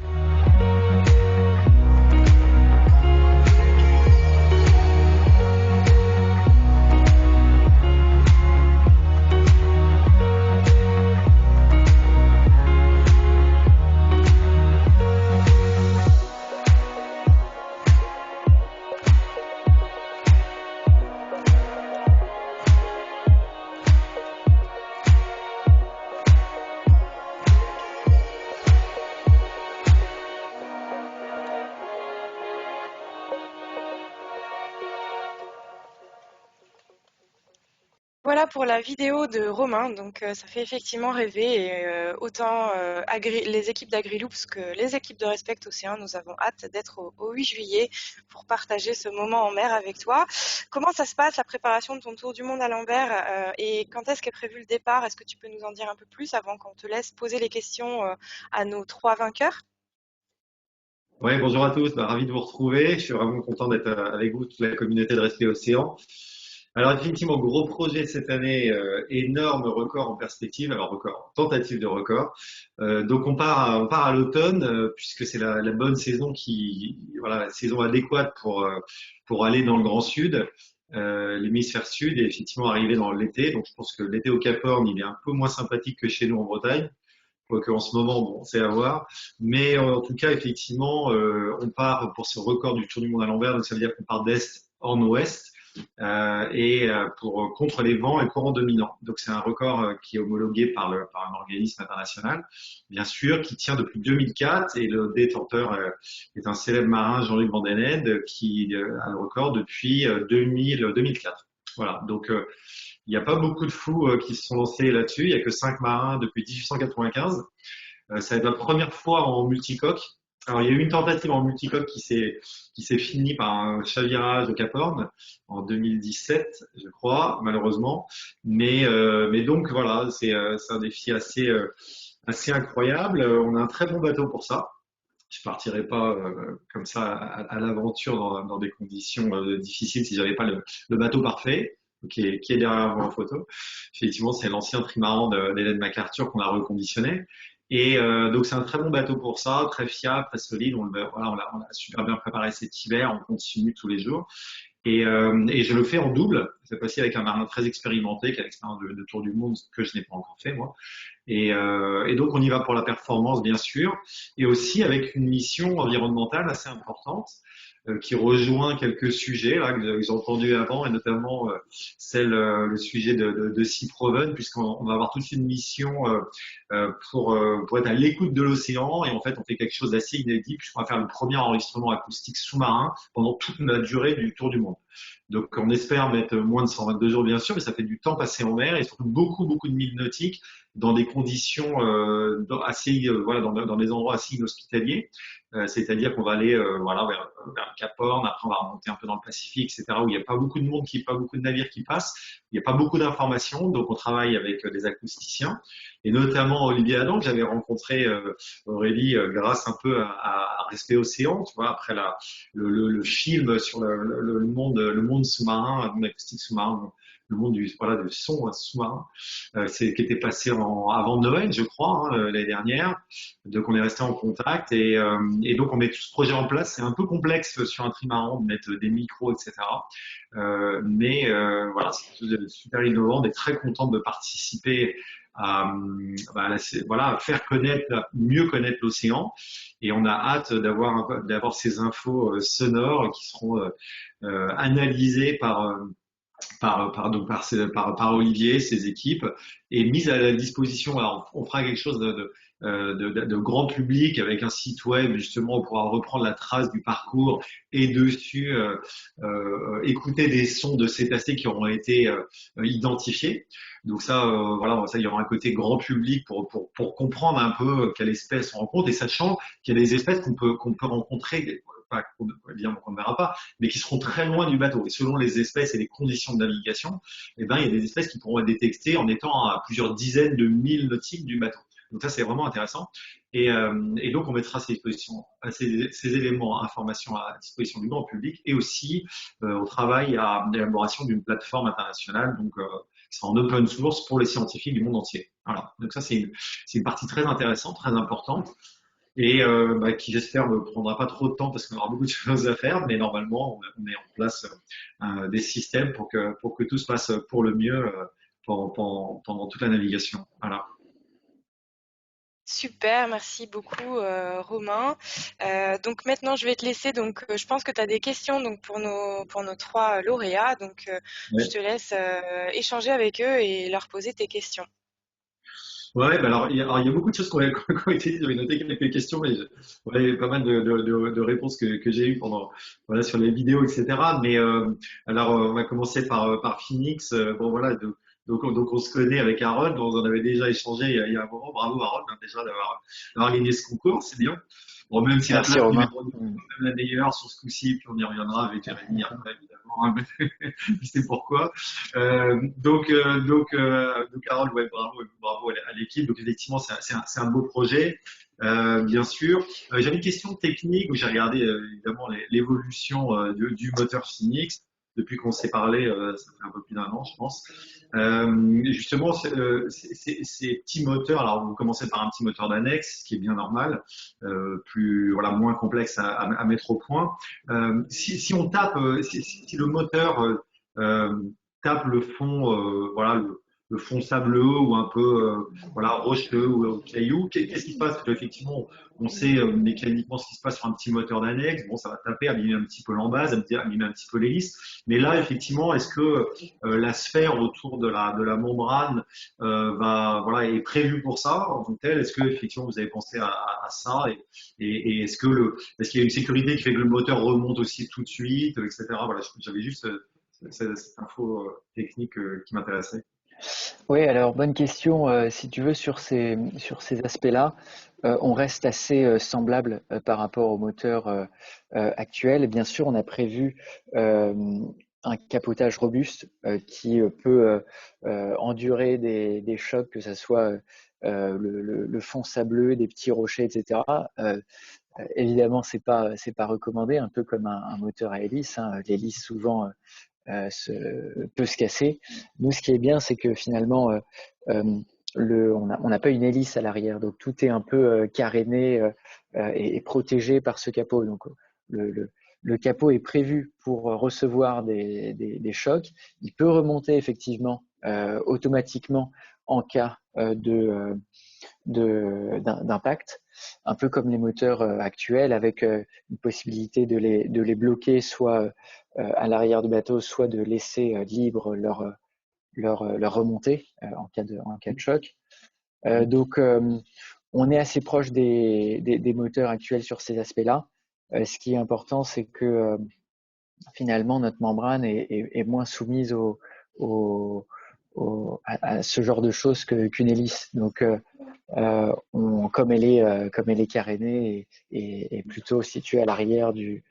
Voilà pour la vidéo de Romain, donc ça fait effectivement rêver et autant les équipes d'AgriLoops que les équipes de Respect Océan, nous avons hâte d'être au 8 juillet pour partager ce moment en mer avec toi. Comment ça se passe la préparation de ton tour du monde à l'envers et quand est-ce qu'est prévu le départ? Est-ce que tu peux nous en dire un peu plus avant qu'on te laisse poser les questions à nos 3 vainqueurs? Oui, bonjour à tous, ravi de vous retrouver. Je suis vraiment content d'être avec vous, toute la communauté de Respect Océan. Alors effectivement, gros projet cette année, énorme record en perspective, alors record, tentative de record. Donc on part à l'automne puisque c'est la bonne saison la saison adéquate pour aller dans le Grand Sud, l'hémisphère sud et effectivement arriver dans l'été. Donc je pense que l'été au Cap Horn, il est un peu moins sympathique que chez nous en Bretagne. Quoique en ce moment, bon, c'est à voir. Mais en tout cas, effectivement, on part pour ce record du Tour du monde à l'envers. Donc ça veut dire qu'on part d'est en ouest contre les vents et courants dominants. Donc c'est un record qui est homologué par un organisme international, bien sûr, qui tient depuis 2004 et le détenteur est un célèbre marin, Jean-Luc Vandenende, qui a le record depuis 2004. Voilà. Donc il n'y a pas beaucoup de fous qui se sont lancés là-dessus. Il n'y a que 5 marins depuis 1895. Ça va être la première fois en multicoque. Alors, il y a eu une tentative en multicoque qui s'est finie par un chavirage au Cap Horn en 2017, je crois, malheureusement. Mais donc, voilà, c'est un défi assez incroyable. On a un très bon bateau pour ça. Je partirais pas comme ça à l'aventure dans des conditions difficiles si j'avais pas le bateau parfait. Qui est derrière moi en photo. Effectivement, c'est l'ancien trimaran d'Hélène MacArthur qu'on a reconditionné. Et donc c'est un très bon bateau pour ça, très fiable, très solide. On a super bien préparé cet hiver, on continue tous les jours. Et je le fais en double, cette fois-ci avec un marin très expérimenté qui a l'expérience de Tour du Monde que je n'ai pas encore fait moi. Et donc on y va pour la performance bien sûr, et aussi avec une mission environnementale assez importante qui rejoint quelques sujets là que vous avez entendu avant, et notamment le sujet de Sea Proven, puisqu'on va avoir toute une mission pour être à l'écoute de l'océan, et en fait on fait quelque chose d'assez inédit puisqu'on va faire le premier enregistrement acoustique sous-marin pendant toute la durée du Tour du monde. Donc on espère mettre moins de 122 jours bien sûr, mais ça fait du temps passé en mer et surtout beaucoup de milles nautiques dans des conditions dans des endroits assez inhospitaliers. C'est-à-dire qu'on va aller vers le Cap Horn, après on va remonter un peu dans le Pacifique, etc., où il n'y a pas beaucoup de monde, pas beaucoup de navires qui passent, il n'y a pas beaucoup d'informations, donc on travaille avec des acousticiens, et notamment Olivier Adam, que j'avais rencontré, Aurélie, grâce un peu à Respect Océan, tu vois, après le film sur le monde sous-marin, l'acoustique sous-marin, le monde du son sous-marin, qui était passé avant Noël, je crois, l'année dernière. Donc on est resté en contact et donc on met tout ce projet en place. C'est un peu complexe sur un trimaran de mettre des micros, etc. Mais voilà, c'est super innovant. On est très content de participer à faire mieux connaître l'océan, et on a hâte d'avoir ces infos sonores qui seront analysées par par Olivier, ses équipes, et mise à la disposition. Alors, on fera quelque chose de grand public avec un site web, justement, on pourra reprendre la trace du parcours et dessus écouter des sons de cétacés qui auront été identifiés. Donc ça, voilà, ça, il y aura un côté grand public pour comprendre un peu quelle espèce on rencontre, et sachant qu'il y a des espèces qu'on peut rencontrer, pas évidemment qu'on ne verra pas, mais qui seront très loin du bateau. Et selon les espèces et les conditions de navigation, eh ben, il y a des espèces qui pourront être détectées en étant à plusieurs dizaines de milles nautiques du bateau. Donc ça, c'est vraiment intéressant. Et donc, on mettra ces éléments, informations à disposition du grand public. Et aussi, on travaille à l'élaboration d'une plateforme internationale, donc qui sera en open source pour les scientifiques du monde entier. Voilà. Donc ça, c'est une partie très intéressante, très importante, et qui, j'espère, ne prendra pas trop de temps parce qu'on aura beaucoup de choses à faire, mais normalement on met en place des systèmes pour que tout se passe pour le mieux pendant toute la navigation. Voilà. Super, merci beaucoup Romain. Donc maintenant je vais te laisser, donc je pense que tu as des questions donc, pour nos trois lauréats, donc Ouais. je te laisse échanger avec eux et leur poser tes questions. Ouais, bah alors, il y a beaucoup de choses qui ont été dites. J'avais noté quelques questions, mais il y a pas mal de réponses que j'ai eues voilà, sur les vidéos, etc. Mais alors, on va commencer par Phoenix. Bon, voilà, donc on se connaît avec Harold. On en avait déjà échangé il y a un moment. Bravo Harold, hein, déjà d'avoir gagné ce concours, c'est bien. Bon, même si la Merci place Romain. numéro 2 est quand même la meilleure sur ce coup-ci, puis on y reviendra avec Jérémy après, évidemment, hein, mais c'est pourquoi. Donc Harold, ouais, bravo à l'équipe. Donc effectivement, c'est un beau projet, bien sûr. J'avais une question technique où j'ai regardé évidemment l'évolution du moteur Phoenix depuis qu'on s'est parlé, ça fait un peu plus d'un an, je pense. Justement, ces petits moteurs, alors vous commencez par un petit moteur d'annexe, ce qui est bien normal, voilà, moins complexe à mettre au point. Si on tape, si le moteur tape le fond, voilà, le fond sableux ou un peu voilà, rocheux ou caillou, qu'est-ce qui se passe? Parce qu'effectivement, on sait mécaniquement ce qui se passe sur un petit moteur d'annexe. Bon, ça va taper, abîmer un petit peu l'embase, abîmer un petit peu l'hélice. Mais là, effectivement, est-ce que la sphère autour de la membrane voilà, est prévue pour ça en tant que telle? Est-ce que effectivement vous avez pensé à ça, et est-ce qu'il y a une sécurité qui fait que le moteur remonte aussi tout de suite, etc. Voilà, j'avais juste cette info technique qui m'intéressait. Oui, alors bonne question. Si tu veux, sur ces aspects-là, on reste assez semblable par rapport au moteur actuel. Bien sûr, on a prévu un capotage robuste qui peut endurer des chocs, que ce soit le fond sableux, des petits rochers, etc. Évidemment, c'est pas recommandé, un peu comme un moteur à hélice, hein. L'hélice souvent peut se casser. Nous, ce qui est bien, c'est que finalement, on n'a pas une hélice à l'arrière, donc tout est un peu caréné et protégé par ce capot. Donc le capot est prévu pour recevoir des chocs. Il peut remonter effectivement automatiquement en cas d'impact, un peu comme les moteurs actuels, avec une possibilité de les bloquer soit à l'arrière du bateau, soit de laisser libre leur remontée en cas de choc. Donc, on est assez proche des moteurs actuels sur ces aspects-là. Ce qui est important, c'est que finalement, notre membrane est moins soumise à ce genre de choses qu'une hélice. Donc, comme elle est carénée et plutôt située à l'arrière du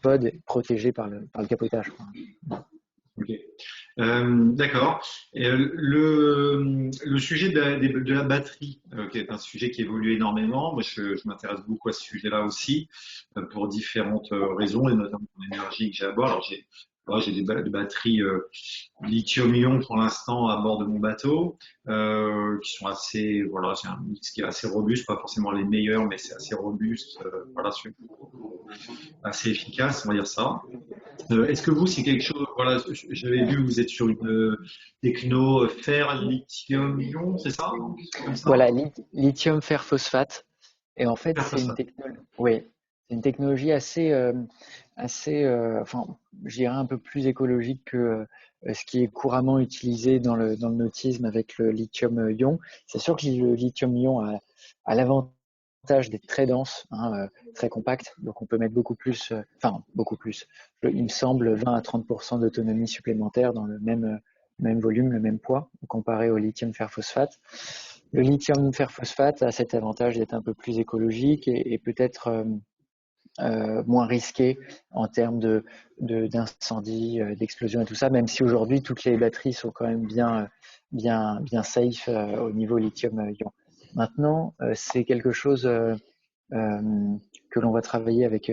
pod, protégée par le capotage. Ok. D'accord. Le sujet de la batterie, qui est un sujet qui évolue énormément. Moi, je m'intéresse beaucoup à ce sujet-là aussi, pour différentes raisons, et notamment l'énergie que j'ai à bord. Alors, j'ai des batteries lithium-ion pour l'instant à bord de mon bateau, qui sont assez, voilà, c'est un mix qui est assez robuste, pas forcément les meilleurs, mais c'est assez robuste, voilà, assez efficace, on va dire ça. Est-ce que vous, c'est quelque chose, voilà, j'avais vu, vous êtes sur une techno fer, lithium, ion, c'est ça? Comme ça? Voilà, lithium fer phosphate. Et en fait, Fer c'est phosphate. une technologie assez, enfin, je dirais un peu plus écologique que ce qui est couramment utilisé dans le nautisme avec le lithium-ion. C'est sûr que le lithium-ion a l'avantage d'être très dense, hein, très compact, donc on peut mettre beaucoup plus, beaucoup plus. Il me semble 20 à 30% d'autonomie supplémentaire dans le même volume, le même poids, comparé au lithium fer phosphate. Le lithium fer phosphate a cet avantage d'être un peu plus écologique et peut-être moins risqué en termes d'incendie, d'explosion et tout ça, même si aujourd'hui toutes les batteries sont quand même bien safe au niveau lithium-ion. Maintenant, c'est quelque chose que l'on va travailler avec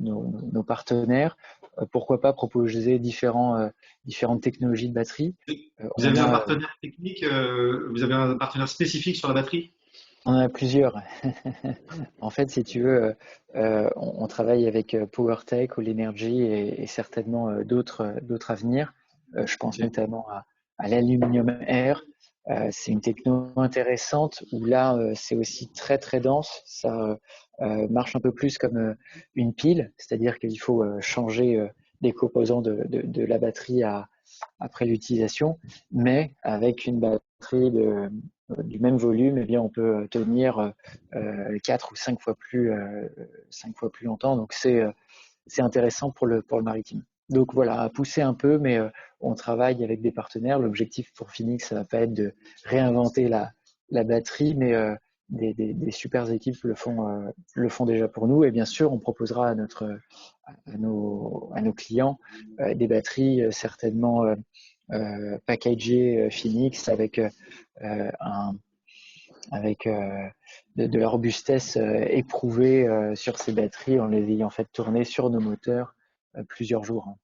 nos partenaires. Pourquoi pas proposer différentes technologies de batterie. Vous avez un partenaire technique, vous avez un partenaire spécifique sur la batterie? On en a plusieurs. En fait, si tu veux, on travaille avec PowerTech, All Energy et certainement d'autres à venir. Je pense notamment à l'aluminium air. C'est une techno intéressante où là, c'est aussi très très dense. Ça marche un peu plus comme une pile, c'est-à-dire qu'il faut changer des composants de la batterie après l'utilisation, mais avec une batterie du même volume, eh bien, on peut tenir 4 ou 5 fois plus longtemps. Donc c'est intéressant pour le maritime. Donc voilà, à pousser un peu, mais on travaille avec des partenaires. L'objectif pour Phoenix, ça va pas être de réinventer la batterie, mais des super équipes le font déjà pour nous. Et bien sûr, on proposera à nos clients des batteries certainement packagées Phoenix avec de la robustesse éprouvée sur ces batteries en les ayant fait tourner sur nos moteurs plusieurs jours.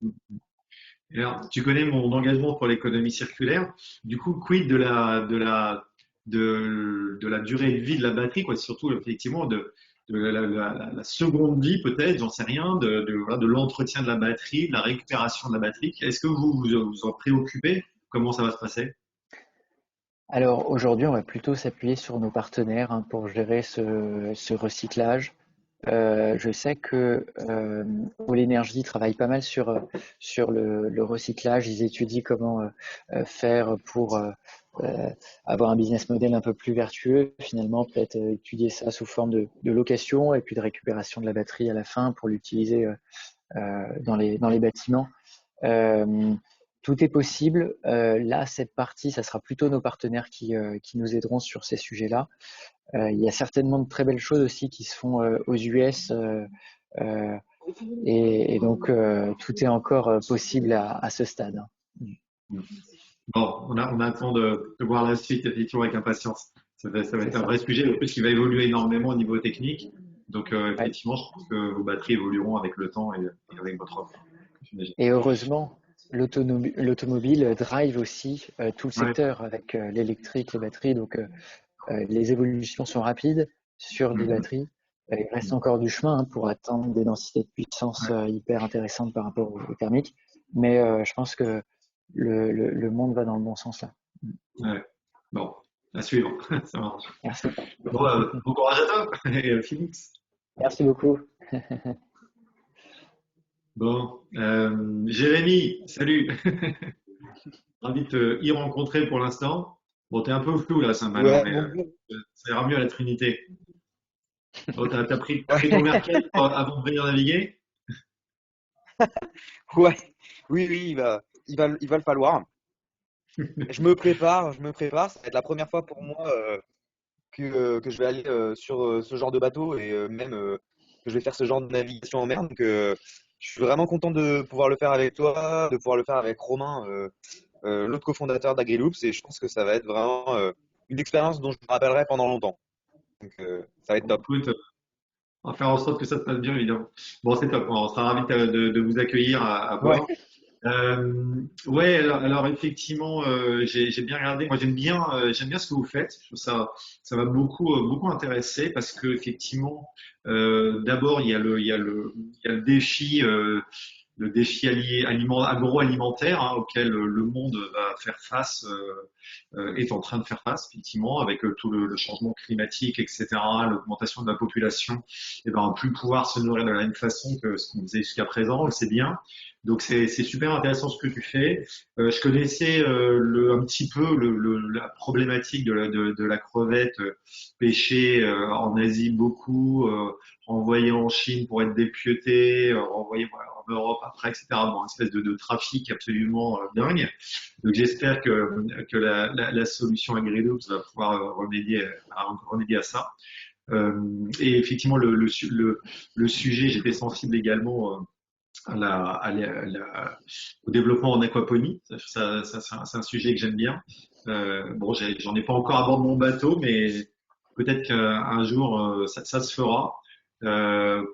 Alors, tu connais mon engagement pour l'économie circulaire. Du coup, quid de la durée de vie de la batterie, quoi, surtout effectivement de la seconde vie peut-être, j'en sais rien, de l'entretien de la batterie, de la récupération de la batterie. Est-ce que vous en préoccupez? Comment ça va se passer? Alors aujourd'hui, on va plutôt s'appuyer sur nos partenaires pour gérer ce recyclage. Je sais que All Energy travaille pas mal sur le recyclage. Ils étudient comment faire pour avoir un business model un peu plus vertueux. Finalement, peut-être étudier ça sous forme de location et puis de récupération de la batterie à la fin pour l'utiliser dans les bâtiments. Tout est possible. Là, cette partie, ça sera plutôt nos partenaires qui nous aideront sur ces sujets-là. Il y a certainement de très belles choses aussi qui se font aux US et donc tout est encore possible à ce stade. Bon, on attend de voir la suite effectivement avec impatience. Ça va être un vrai sujet, en plus qui va évoluer énormément au niveau technique. Donc effectivement, je pense que vos batteries évolueront avec le temps et avec votre offre. Et heureusement, l'automobile drive aussi tout le secteur avec l'électrique, les batteries. Donc les évolutions sont rapides sur des batteries. Il reste encore du chemin pour atteindre des densités de puissance hyper intéressantes par rapport au thermique. Mais je pense que le monde va dans le bon sens là. Ouais. Bon, à suivre. Ça marche. Merci. Bon courage à toi et Phoenix. Merci beaucoup. Bon, Jérémy, salut. Envie de te y rencontrer pour l'instant. Bon, t'es un peu flou là, Saint-Malo, mais ça ira mieux à la Trinité. Oh, t'as pris ton Merkel avant de venir naviguer? Ouais, oui, il va le falloir. Je me prépare. Ça va être la première fois pour moi que je vais aller sur ce genre de bateau et même que je vais faire ce genre de navigation en mer. Donc, je suis vraiment content de pouvoir le faire avec toi, de pouvoir le faire avec Romain, l'autre cofondateur d'AgriLoops. Et je pense que ça va être vraiment une expérience dont je me rappellerai pendant longtemps. Donc, ça va être top. Écoute, on va faire en sorte que ça se passe bien, évidemment. Bon, c'est top. On sera ravis de vous accueillir à bord. Ouais, alors effectivement, j'ai bien regardé. Moi, j'aime bien ce que vous faites. Je trouve ça m'a beaucoup intéressé parce que effectivement, d'abord il y a le défi le défi agroalimentaire auquel le monde va faire face, est en train de faire face, effectivement, avec tout le changement climatique, etc., l'augmentation de la population, et ben, plus pouvoir se nourrir de la même façon que ce qu'on faisait jusqu'à présent, on le sait bien. Donc c'est super intéressant ce que tu fais. Je connaissais un petit peu la problématique de la crevette pêchée en Asie beaucoup, renvoyée en Chine pour être dépiautée, renvoyée voilà, en Europe après, etc. Bon, une espèce de trafic absolument dingue. Donc j'espère que la solution AgriLoops va pouvoir remédier à ça. Et effectivement, le sujet, j'étais sensible également au développement en aquaponie. C'est un sujet que j'aime bien. Bon, j'en ai pas encore à bord de mon bateau, mais peut-être qu'un jour ça se fera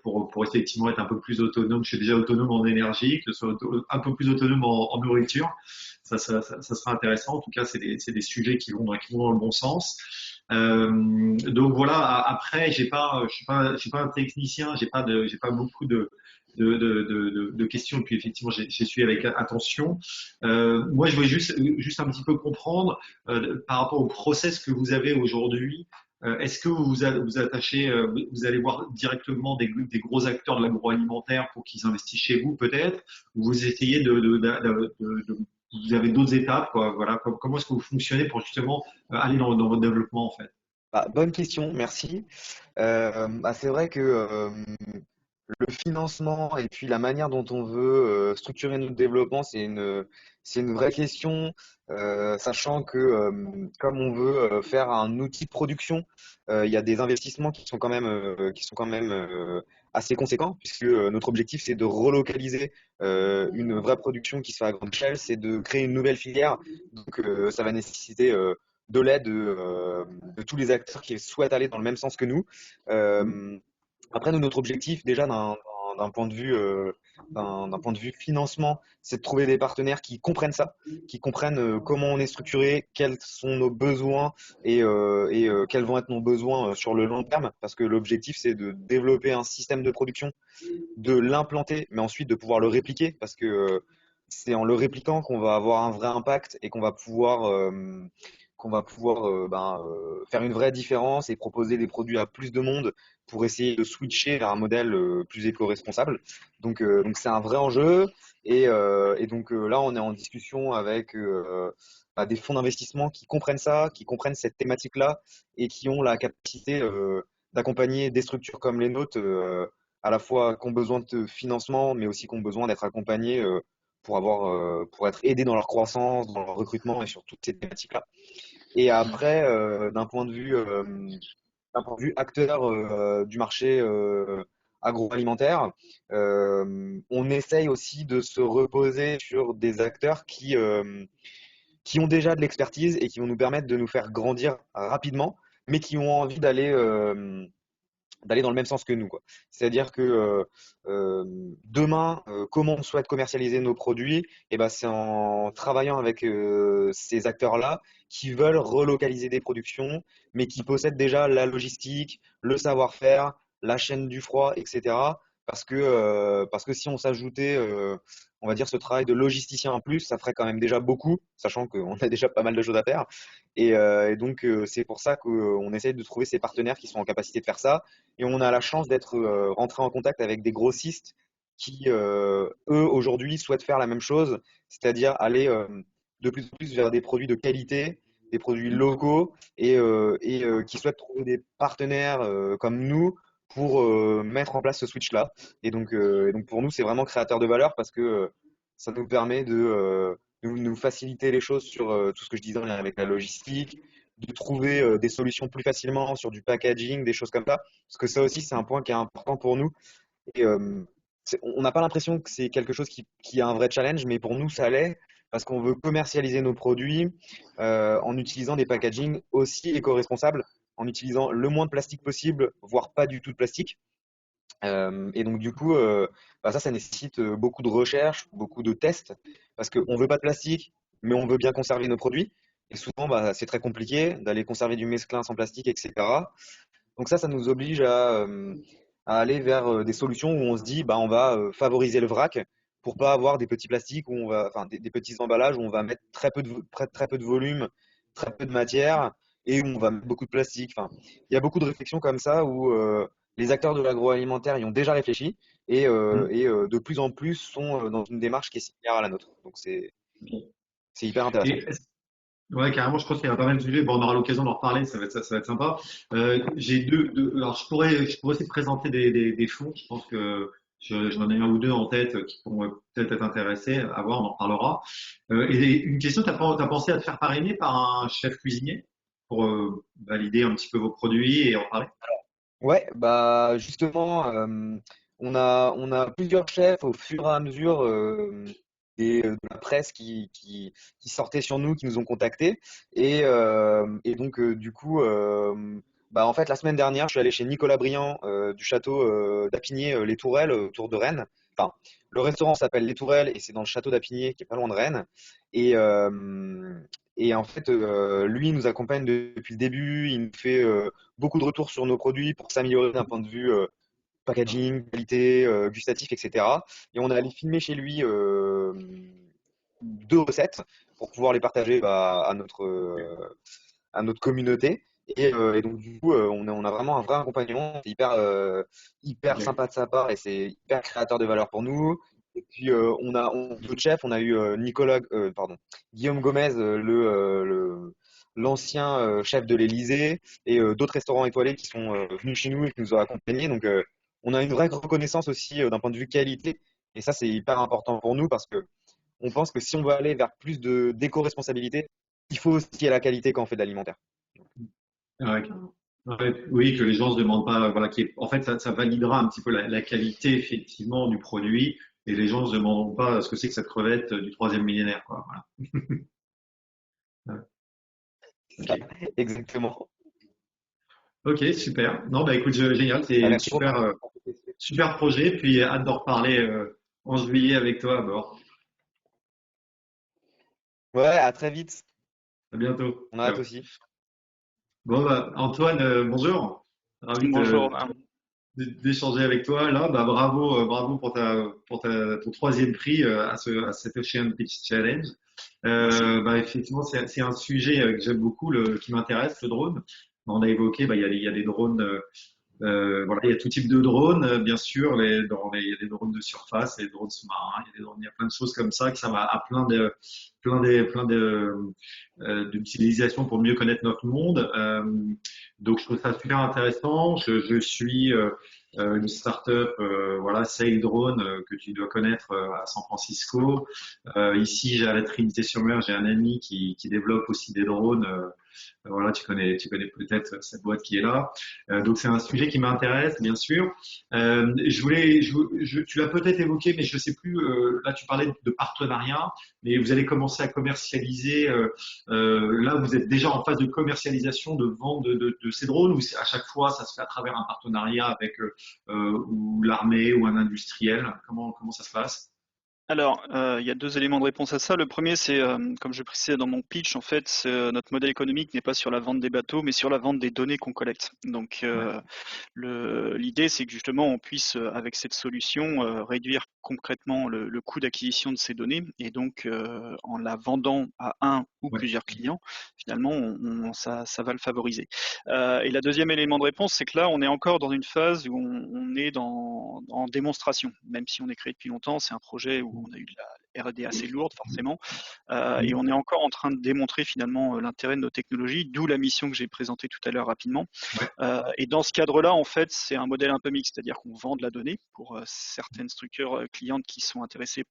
pour effectivement être un peu plus autonome. Je suis déjà autonome en énergie, que ce soit un peu plus autonome en nourriture. Ça sera intéressant. En tout cas, c'est des sujets qui vont dans le bon sens. Donc voilà. Après, je suis pas un technicien. J'ai pas beaucoup de questions. Et puis effectivement, j'ai suivi avec attention. Moi, je voulais juste un petit peu comprendre par rapport au process que vous avez aujourd'hui. Est-ce que vous attachez, vous allez voir directement des gros acteurs de l'agroalimentaire pour qu'ils investissent chez vous peut-être, ou vous essayez vous avez d'autres étapes, quoi. Voilà, comment est-ce que vous fonctionnez pour justement aller dans votre développement en fait? Bah, bonne question, merci. C'est vrai que le financement et puis la manière dont on veut structurer notre développement, c'est une vraie question, sachant que comme on veut faire un outil de production, il y a des investissements qui sont quand même assez conséquents, puisque notre objectif, c'est de relocaliser une vraie production qui soit à grande échelle, c'est de créer une nouvelle filière. Donc, ça va nécessiter de l'aide de tous les acteurs qui souhaitent aller dans le même sens que nous. Après, nous, notre objectif, déjà d'un point de vue, d'un point de vue financement, c'est de trouver des partenaires qui comprennent ça, qui comprennent comment on est structuré, quels sont nos besoins et quels vont être nos besoins sur le long terme. Parce que l'objectif, c'est de développer un système de production, de l'implanter, mais ensuite de pouvoir le répliquer. Parce que c'est en le répliquant qu'on va avoir un vrai impact et qu'on va pouvoir faire une vraie différence et proposer des produits à plus de monde pour essayer de switcher vers un modèle plus éco-responsable. Donc c'est un vrai enjeu et donc là on est en discussion avec des fonds d'investissement qui comprennent ça, qui comprennent cette thématique-là et qui ont la capacité d'accompagner des structures comme les nôtres à la fois qui ont besoin de financement mais aussi qui ont besoin d'être accompagnés pour être aidés dans leur croissance, dans leur recrutement et sur toutes ces thématiques-là. Et après, d'un point de vue acteur du marché agroalimentaire, on essaye aussi de se reposer sur des acteurs qui ont déjà de l'expertise et qui vont nous permettre de nous faire grandir rapidement, mais qui ont envie d'aller dans le même sens que nous, quoi. C'est-à-dire que demain, comment on souhaite commercialiser nos produits, et ben, c'est en travaillant avec ces acteurs-là qui veulent relocaliser des productions, mais qui possèdent déjà la logistique, le savoir-faire, la chaîne du froid, etc. Parce que si on s'ajoutait, on va dire, ce travail de logisticien en plus, ça ferait quand même déjà beaucoup, sachant qu'on a déjà pas mal de choses à faire. Et donc, c'est pour ça qu'on essaye de trouver ces partenaires qui sont en capacité de faire ça. Et on a la chance d'être rentré en contact avec des grossistes qui, eux, aujourd'hui, souhaitent faire la même chose, c'est-à-dire aller de plus en plus vers des produits de qualité, des produits locaux et qui souhaitent trouver des partenaires comme nous pour mettre en place ce switch-là. Et donc pour nous, c'est vraiment créateur de valeur parce que ça nous permet de nous faciliter les choses sur tout ce que je disais avec la logistique, de trouver des solutions plus facilement sur du packaging, des choses comme ça. Parce que ça aussi, c'est un point qui est important pour nous. Et on n'a pas l'impression que c'est quelque chose qui a un vrai challenge, mais pour nous, ça l'est parce qu'on veut commercialiser nos produits en utilisant des packagings aussi éco-responsables, en utilisant le moins de plastique possible, voire pas du tout de plastique. Et donc du coup, ça nécessite beaucoup de recherche, beaucoup de tests, parce qu'on veut pas de plastique, mais on veut bien conserver nos produits. Et souvent, c'est très compliqué d'aller conserver du mesclin sans plastique, etc. Donc ça nous oblige à aller vers des solutions où on se dit, on va favoriser le vrac, pour pas avoir des petits plastiques où on va, enfin des petits emballages où on va mettre très peu de volume, très peu de matière et où on va mettre beaucoup de plastique. Enfin, il y a beaucoup de réflexions comme ça où les acteurs de l'agroalimentaire y ont déjà réfléchi de plus en plus sont dans une démarche qui est similaire à la nôtre. Donc c'est hyper intéressant. Et ouais, carrément, je pense qu'il y a pas mal de sujets. Bon, on aura l'occasion d'en reparler, ça va être sympa. J'ai alors je pourrais aussi te présenter des fonds. Je pense que j'en ai un ou deux en tête qui pourront peut-être être intéressés. À voir, on en reparlera. Et une question, t'as pensé à te faire parrainer par un chef cuisinier pour valider un petit peu vos produits et en parler? Ouais, bah justement, on a plusieurs chefs au fur et à mesure de la presse qui sortait sur nous, qui nous ont contactés. Et donc, du coup, bah, en fait, la semaine dernière, je suis allé chez Nicolas Briand du château d'Apigné, Les Tourelles, autour de Rennes. Enfin, le restaurant s'appelle Les Tourelles et c'est dans le château d'Apigné, qui est pas loin de Rennes. Et, euh, et en fait, lui, il nous accompagne depuis le début. Il nous fait beaucoup de retours sur nos produits pour s'améliorer d'un point de vue packaging, qualité, gustatif, etc. Et on est allé filmer chez lui deux recettes pour pouvoir les partager bah, à notre communauté. Et donc du coup, on a vraiment un vrai accompagnement. C'est hyper Ok. sympa de sa part et c'est hyper créateur de valeur pour nous. Et puis d'autres chefs, on a eu Guillaume Gomez, l'ancien chef de l'Élysée, et d'autres restaurants étoilés qui sont venus chez nous et qui nous ont accompagnés. Donc on a une vraie reconnaissance aussi d'un point de vue qualité. Et ça, c'est hyper important pour nous parce que on pense que si on veut aller vers plus de d'éco-responsabilité, il faut aussi qu'il y ait la qualité quand on fait de l'alimentaire. Ouais, carrément. Ouais, oui, que les gens se demandent pas, voilà, en fait, ça validera un petit peu la qualité effectivement du produit et les gens ne se demanderont pas ce que c'est que cette crevette du troisième millénaire, quoi. Voilà. Ouais. Ok. Ça, exactement. Ok, super. Non, bah écoute, génial, c'est Bah, une merci pour super, super projet. Puis hâte d'en reparler en juillet avec toi à bord. Ouais, à très vite. À bientôt. On a hâte Ciao. aussi. Bon, bah, Antoine, bonjour. Ravi Bonjour. d'échanger avec toi. Là, bah, bravo, bravo pour ton troisième prix à cet Ocean Pitch Challenge. Merci. Bah, effectivement, c'est un sujet que j'aime beaucoup, qui m'intéresse, le drone. On a évoqué, bah, il y a des drones. Voilà, il y a tout type de drones, bien sûr. Il y a des drones de surface, des drones sous-marins, il y a plein de choses comme ça, que ça va à plein d'utilisations pour mieux connaître notre monde. Donc, je trouve ça super intéressant. Je suis une startup, voilà, Sail Drone, que tu dois connaître à San Francisco. Ici, à la Trinité-sur-Mer, j'ai un ami qui développe aussi des drones. Voilà, tu connais peut-être cette boîte qui est là. Donc c'est un sujet qui m'intéresse, bien sûr. Tu l'as peut-être évoqué, mais je ne sais plus. Là, tu parlais de partenariat, mais vous allez commencer à commercialiser. Là, vous êtes déjà en phase de commercialisation, de vente de ces drones, ou à chaque fois, ça se fait à travers un partenariat avec ou l'armée ou un industriel. Comment ça se passe? Alors, il y a deux éléments de réponse à ça. Le premier, c'est, comme je précisais dans mon pitch, en fait, notre modèle économique n'est pas sur la vente des bateaux, mais sur la vente des données qu'on collecte. Donc, Ouais. l'idée, c'est que justement, on puisse, avec cette solution, réduire concrètement le coût d'acquisition de ces données. Et donc, en la vendant à un ou Ouais. plusieurs clients, finalement, ça va le favoriser. Et le deuxième élément de réponse, c'est que là, on est encore dans une phase où on est en démonstration. Même si on est créé depuis longtemps, c'est un projet où on a eu de la R&D assez lourde, forcément. Et on est encore en train de démontrer finalement l'intérêt de nos technologies, d'où la mission que j'ai présentée tout à l'heure rapidement. Ouais. Et dans ce cadre-là, en fait, c'est un modèle un peu mixte, c'est-à-dire qu'on vend de la donnée pour certaines structures clientes qui sont intéressées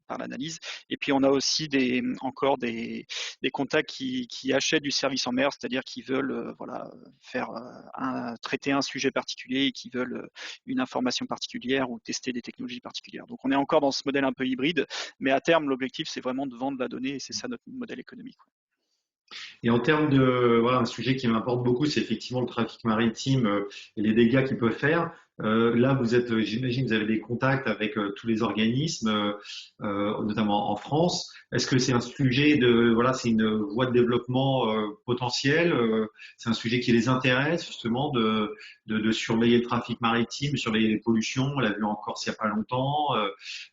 par l'analyse. Et puis on a aussi encore des contacts qui achètent du service en mer, c'est-à-dire qui veulent voilà, traiter un sujet particulier et qui veulent une information particulière ou tester des technologies particulières. Donc on est encore dans ce modèle un peu hybride, mais à terme, l'objectif, c'est vraiment de vendre la donnée et c'est ça notre modèle économique. Et en termes de, voilà, un sujet qui m'importe beaucoup, c'est effectivement le trafic maritime et les dégâts qu'il peut faire. Là, vous êtes, j'imagine, vous avez des contacts avec tous les organismes, notamment en France. Est-ce que c'est un sujet voilà, c'est une voie de développement potentielle, c'est un sujet qui les intéresse justement de surveiller le trafic maritime, surveiller les pollutions. On l'a vu en Corse il n'y a pas longtemps.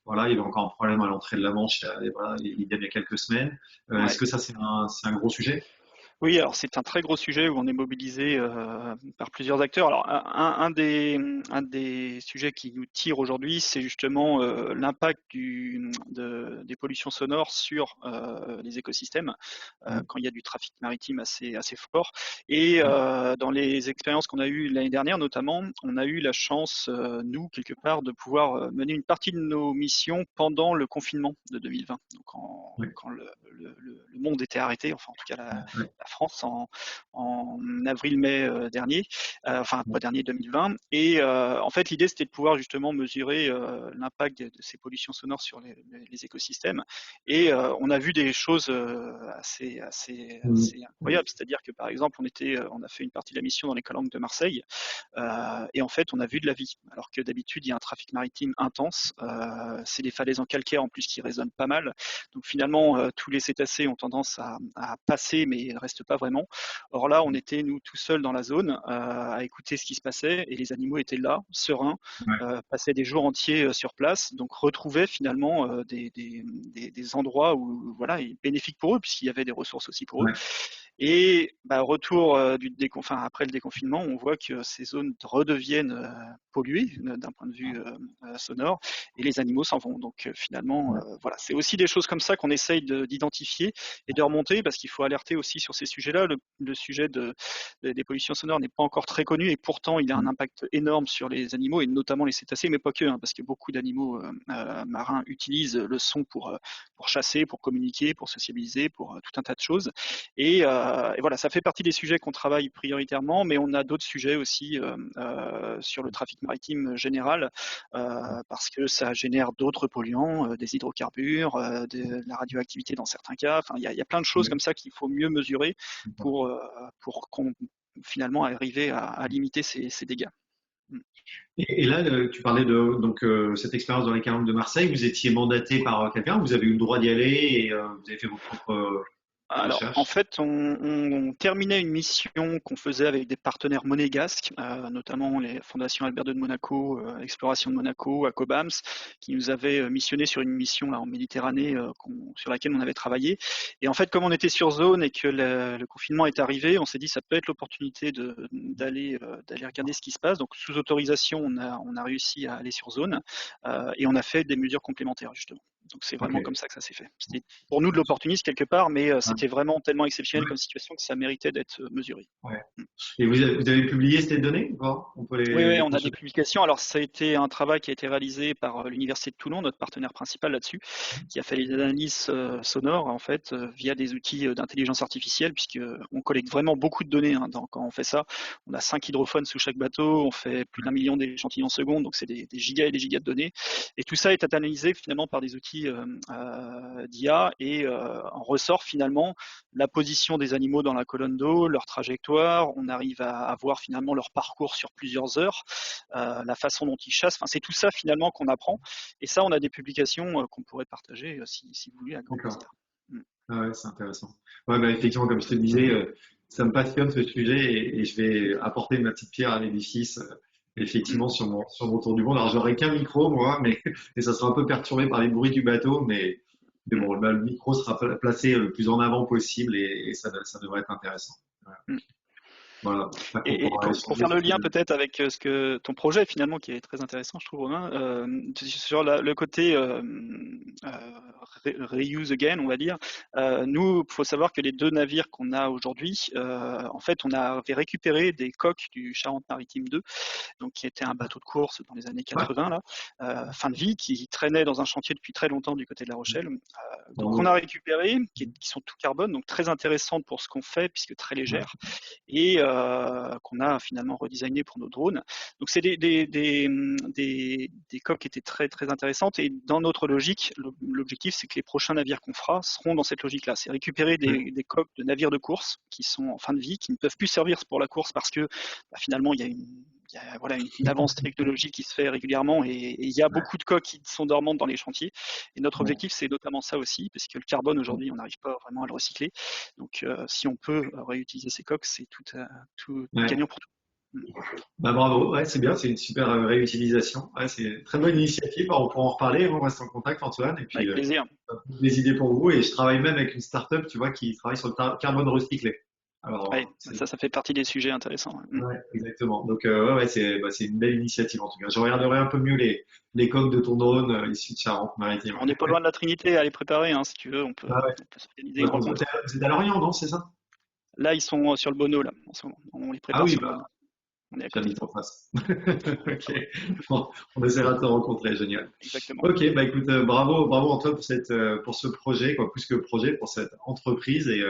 Voilà, il y avait encore un problème à l'entrée de la Manche, voilà, il y a quelques semaines. Est-ce Ouais. que ça, c'est un gros sujet? Oui, alors c'est un très gros sujet où on est mobilisé par plusieurs acteurs. Alors un des sujets qui nous tire aujourd'hui, c'est justement l'impact des pollutions sonores sur les écosystèmes quand il y a du trafic maritime assez fort. Et dans les expériences qu'on a eues l'année dernière, notamment, on a eu la chance, nous, quelque part, de pouvoir mener une partie de nos missions pendant le confinement de 2020. Donc Oui, quand le monde était arrêté, enfin en tout cas oui, la France en avril-mai dernier, enfin pas dernier 2020. Et en fait, l'idée c'était de pouvoir justement mesurer l'impact de ces pollutions sonores sur les écosystèmes. Et on a vu des choses assez incroyables. C'est-à-dire que par exemple, on a fait une partie de la mission dans les calanques de Marseille. Et en fait, on a vu de la vie. Alors que d'habitude, il y a un trafic maritime intense. C'est des falaises en calcaire en plus qui résonnent pas mal. Donc finalement, tous les cétacés ont tendance à passer, mais ils ne restent pas vraiment. Or là, on était, nous, tout seuls dans la zone, à écouter ce qui se passait, et les animaux étaient là, sereins, ouais, passaient des jours entiers sur place, donc retrouvaient finalement des endroits où, voilà, bénéfiques pour eux, puisqu'il y avait des ressources aussi pour eux. ouais. Et retour enfin, après le déconfinement, on voit que ces zones redeviennent polluées d'un point de vue sonore, et les animaux s'en vont. Donc finalement, voilà, c'est aussi des choses comme ça qu'on essaye d'identifier et de remonter, parce qu'il faut alerter aussi sur ces sujets-là. Le sujet des pollutions sonores n'est pas encore très connu, et pourtant il a un impact énorme sur les animaux, et notamment les cétacés, mais pas que, hein, parce que beaucoup d'animaux marins utilisent le son pour chasser, pour communiquer, pour sociabiliser, pour tout un tas de choses. Et voilà, ça fait partie des sujets qu'on travaille prioritairement, mais on a d'autres sujets aussi sur le trafic maritime général, parce que ça génère d'autres polluants, des hydrocarbures, de la radioactivité dans certains cas. Enfin, il y a plein de choses Ouais, comme ça qu'il faut mieux mesurer pour qu'on finalement arriver à limiter ces dégâts. et là, tu parlais de donc cette expérience dans les calanques de Marseille. Vous étiez mandaté par quelqu'un, vous avez eu le droit d'y aller et vous avez fait vos propres Alors, en recherches. fait, on terminait une mission qu'on faisait avec des partenaires monégasques, notamment les fondations Albert II de Monaco, Exploration de Monaco, Acobams, qui nous avaient missionné sur une mission là en Méditerranée sur laquelle on avait travaillé. Et en fait, comme on était sur zone et que le confinement est arrivé, on s'est dit ça peut être l'opportunité d'aller regarder ce qui se passe. Donc, sous autorisation, on a réussi à aller sur zone et on a fait des mesures complémentaires justement. Donc c'est Ok. vraiment comme ça que ça s'est fait. C'était pour nous de l'opportunisme quelque part, mais Ouais. c'était vraiment tellement exceptionnel Ouais. comme situation que ça méritait d'être mesuré. Ouais. Et vous avez publié ces données ou pas? On peut Oui, oui, les on a des consulter? publications. Alors, ça a été un travail qui a été réalisé par l'Université de Toulon, notre partenaire principal là-dessus, qui a fait les analyses sonores en fait via des outils d'intelligence artificielle, puisque on collecte vraiment beaucoup de données. Hein, quand on fait ça, on a 5 hydrophones sous chaque bateau, on fait plus d'1 million d'échantillons secondes, donc c'est des gigas et des gigas de données. Et tout ça est analysé finalement par des outils d'IA, et en ressort finalement la position des animaux dans la colonne d'eau, leur trajectoire. On arrive à voir finalement leur parcours sur plusieurs heures, la façon dont ils chassent. Enfin, c'est tout ça finalement qu'on apprend. Et ça, on a des publications qu'on pourrait partager si vous voulez, à grand D'accord. plaisir. Mm. Ah ouais, c'est intéressant. Ouais, bah, effectivement, comme je te disais, ça me passionne ce sujet et je vais apporter ma petite pierre à l'édifice, Mm. effectivement, sur mon tour du monde. Alors, j'aurai qu'un micro, moi, mais et ça sera un peu perturbé par les bruits du bateau, mais Mm. bon, bah, le micro sera placé le plus en avant possible et ça devrait être intéressant. Voilà. Mm. Voilà. J'espère qu'on Et pourra pour échanger faire le sur lien peut-être avec ce que ton projet finalement, qui est très intéressant, je trouve, Romain, sur le côté reuse again, on va dire. Nous, il faut savoir que les 2 navires qu'on a aujourd'hui, en fait, on avait récupéré des coques du Charente-Maritime 2, donc qui était un bateau de course dans les années Ouais. 80 là, fin de vie, qui traînait dans un chantier depuis très longtemps du côté de La Rochelle. Donc on Bravo. a récupéré, qui sont tout carbone, donc très intéressantes pour ce qu'on fait puisque très légères, et qu'on a finalement redesigné pour nos drones. Donc c'est des coques qui étaient très très intéressantes, et dans notre logique, l'objectif c'est que les prochains navires qu'on fera seront dans cette logique-là, c'est récupérer des coques de navires de course qui sont en fin de vie, qui ne peuvent plus servir pour la course parce que finalement il y a y a voilà, une avance technologique qui se fait régulièrement et il y a beaucoup de coques qui sont dormantes dans les chantiers. Et notre objectif, c'est notamment ça aussi, parce que le carbone, aujourd'hui, on n'arrive pas vraiment à le recycler. Donc, si on peut réutiliser ces coques, c'est tout Ouais. gagnant pour tout. Bah, bravo, ouais, c'est bien, c'est une super réutilisation. Ouais, c'est une très bonne initiative. Alors, on pourra en reparler, on reste en contact, Antoine. Et puis, Avec plaisir. des idées pour vous. Et je travaille même avec une start-up, tu vois, qui travaille sur le carbone recyclé. Alors, Ouais, ça fait partie des sujets intéressants. ouais, exactement. Donc, ouais, c'est une belle initiative en tout cas. Je regarderai un peu mieux les coques de ton drone issus de Charente-Maritime. On n'est pas loin de la Trinité à les préparer, hein, si tu veux, on peut Ah ouais. s'organiser une rencontre. Vous êtes à Lorient, non? C'est ça? Là, ils sont sur le Bono, là, en ce moment. On les Ah prépare oui, sur le bah, Bono. On est à côté. j'habite en face. Ok. Bon, on essaiera de te rencontrer, génial. Exactement. Ok, bah écoute, bravo Antoine pour ce projet, quoi, plus que projet, pour cette entreprise et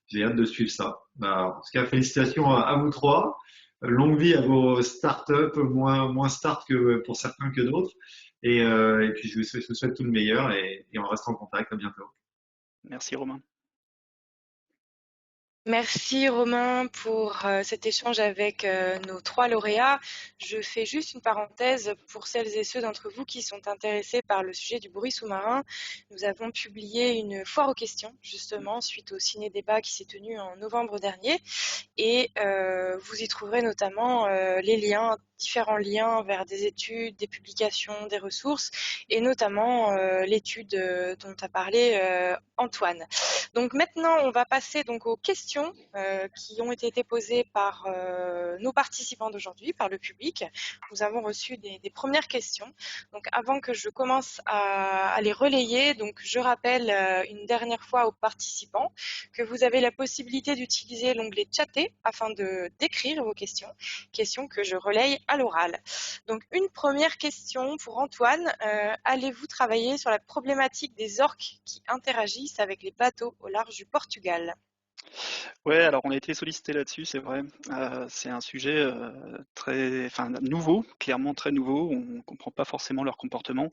j'ai hâte de suivre ça. Bah, en tout cas, félicitations à vous trois. Longue vie à vos startups, moins start que pour certains que d'autres. Et puis je vous souhaite tout le meilleur et on reste en contact. À bientôt. Merci Romain. Merci Romain pour cet échange avec nos 3 lauréats. Je fais juste une parenthèse pour celles et ceux d'entre vous qui sont intéressés par le sujet du bruit sous-marin. Nous avons publié une foire aux questions, justement, suite au ciné-débat qui s'est tenu en novembre dernier. Et vous y trouverez notamment les liens, différents liens vers des études, des publications, des ressources, et notamment l'étude dont a parlé Antoine. Donc maintenant, on va passer donc aux questions qui ont été posées par nos participants d'aujourd'hui, par le public. Nous avons reçu des premières questions. Donc avant que je commence à les relayer, donc je rappelle une dernière fois aux participants que vous avez la possibilité d'utiliser l'onglet chatter afin de d'écrire vos questions que je relaye à l'oral. Donc une première question pour Antoine. Allez-vous travailler sur la problématique des orques qui interagissent avec les bateaux au large du Portugal? Ouais, alors on a été sollicité là-dessus, c'est vrai. C'est un sujet nouveau, clairement très nouveau. On ne comprend pas forcément leur comportement.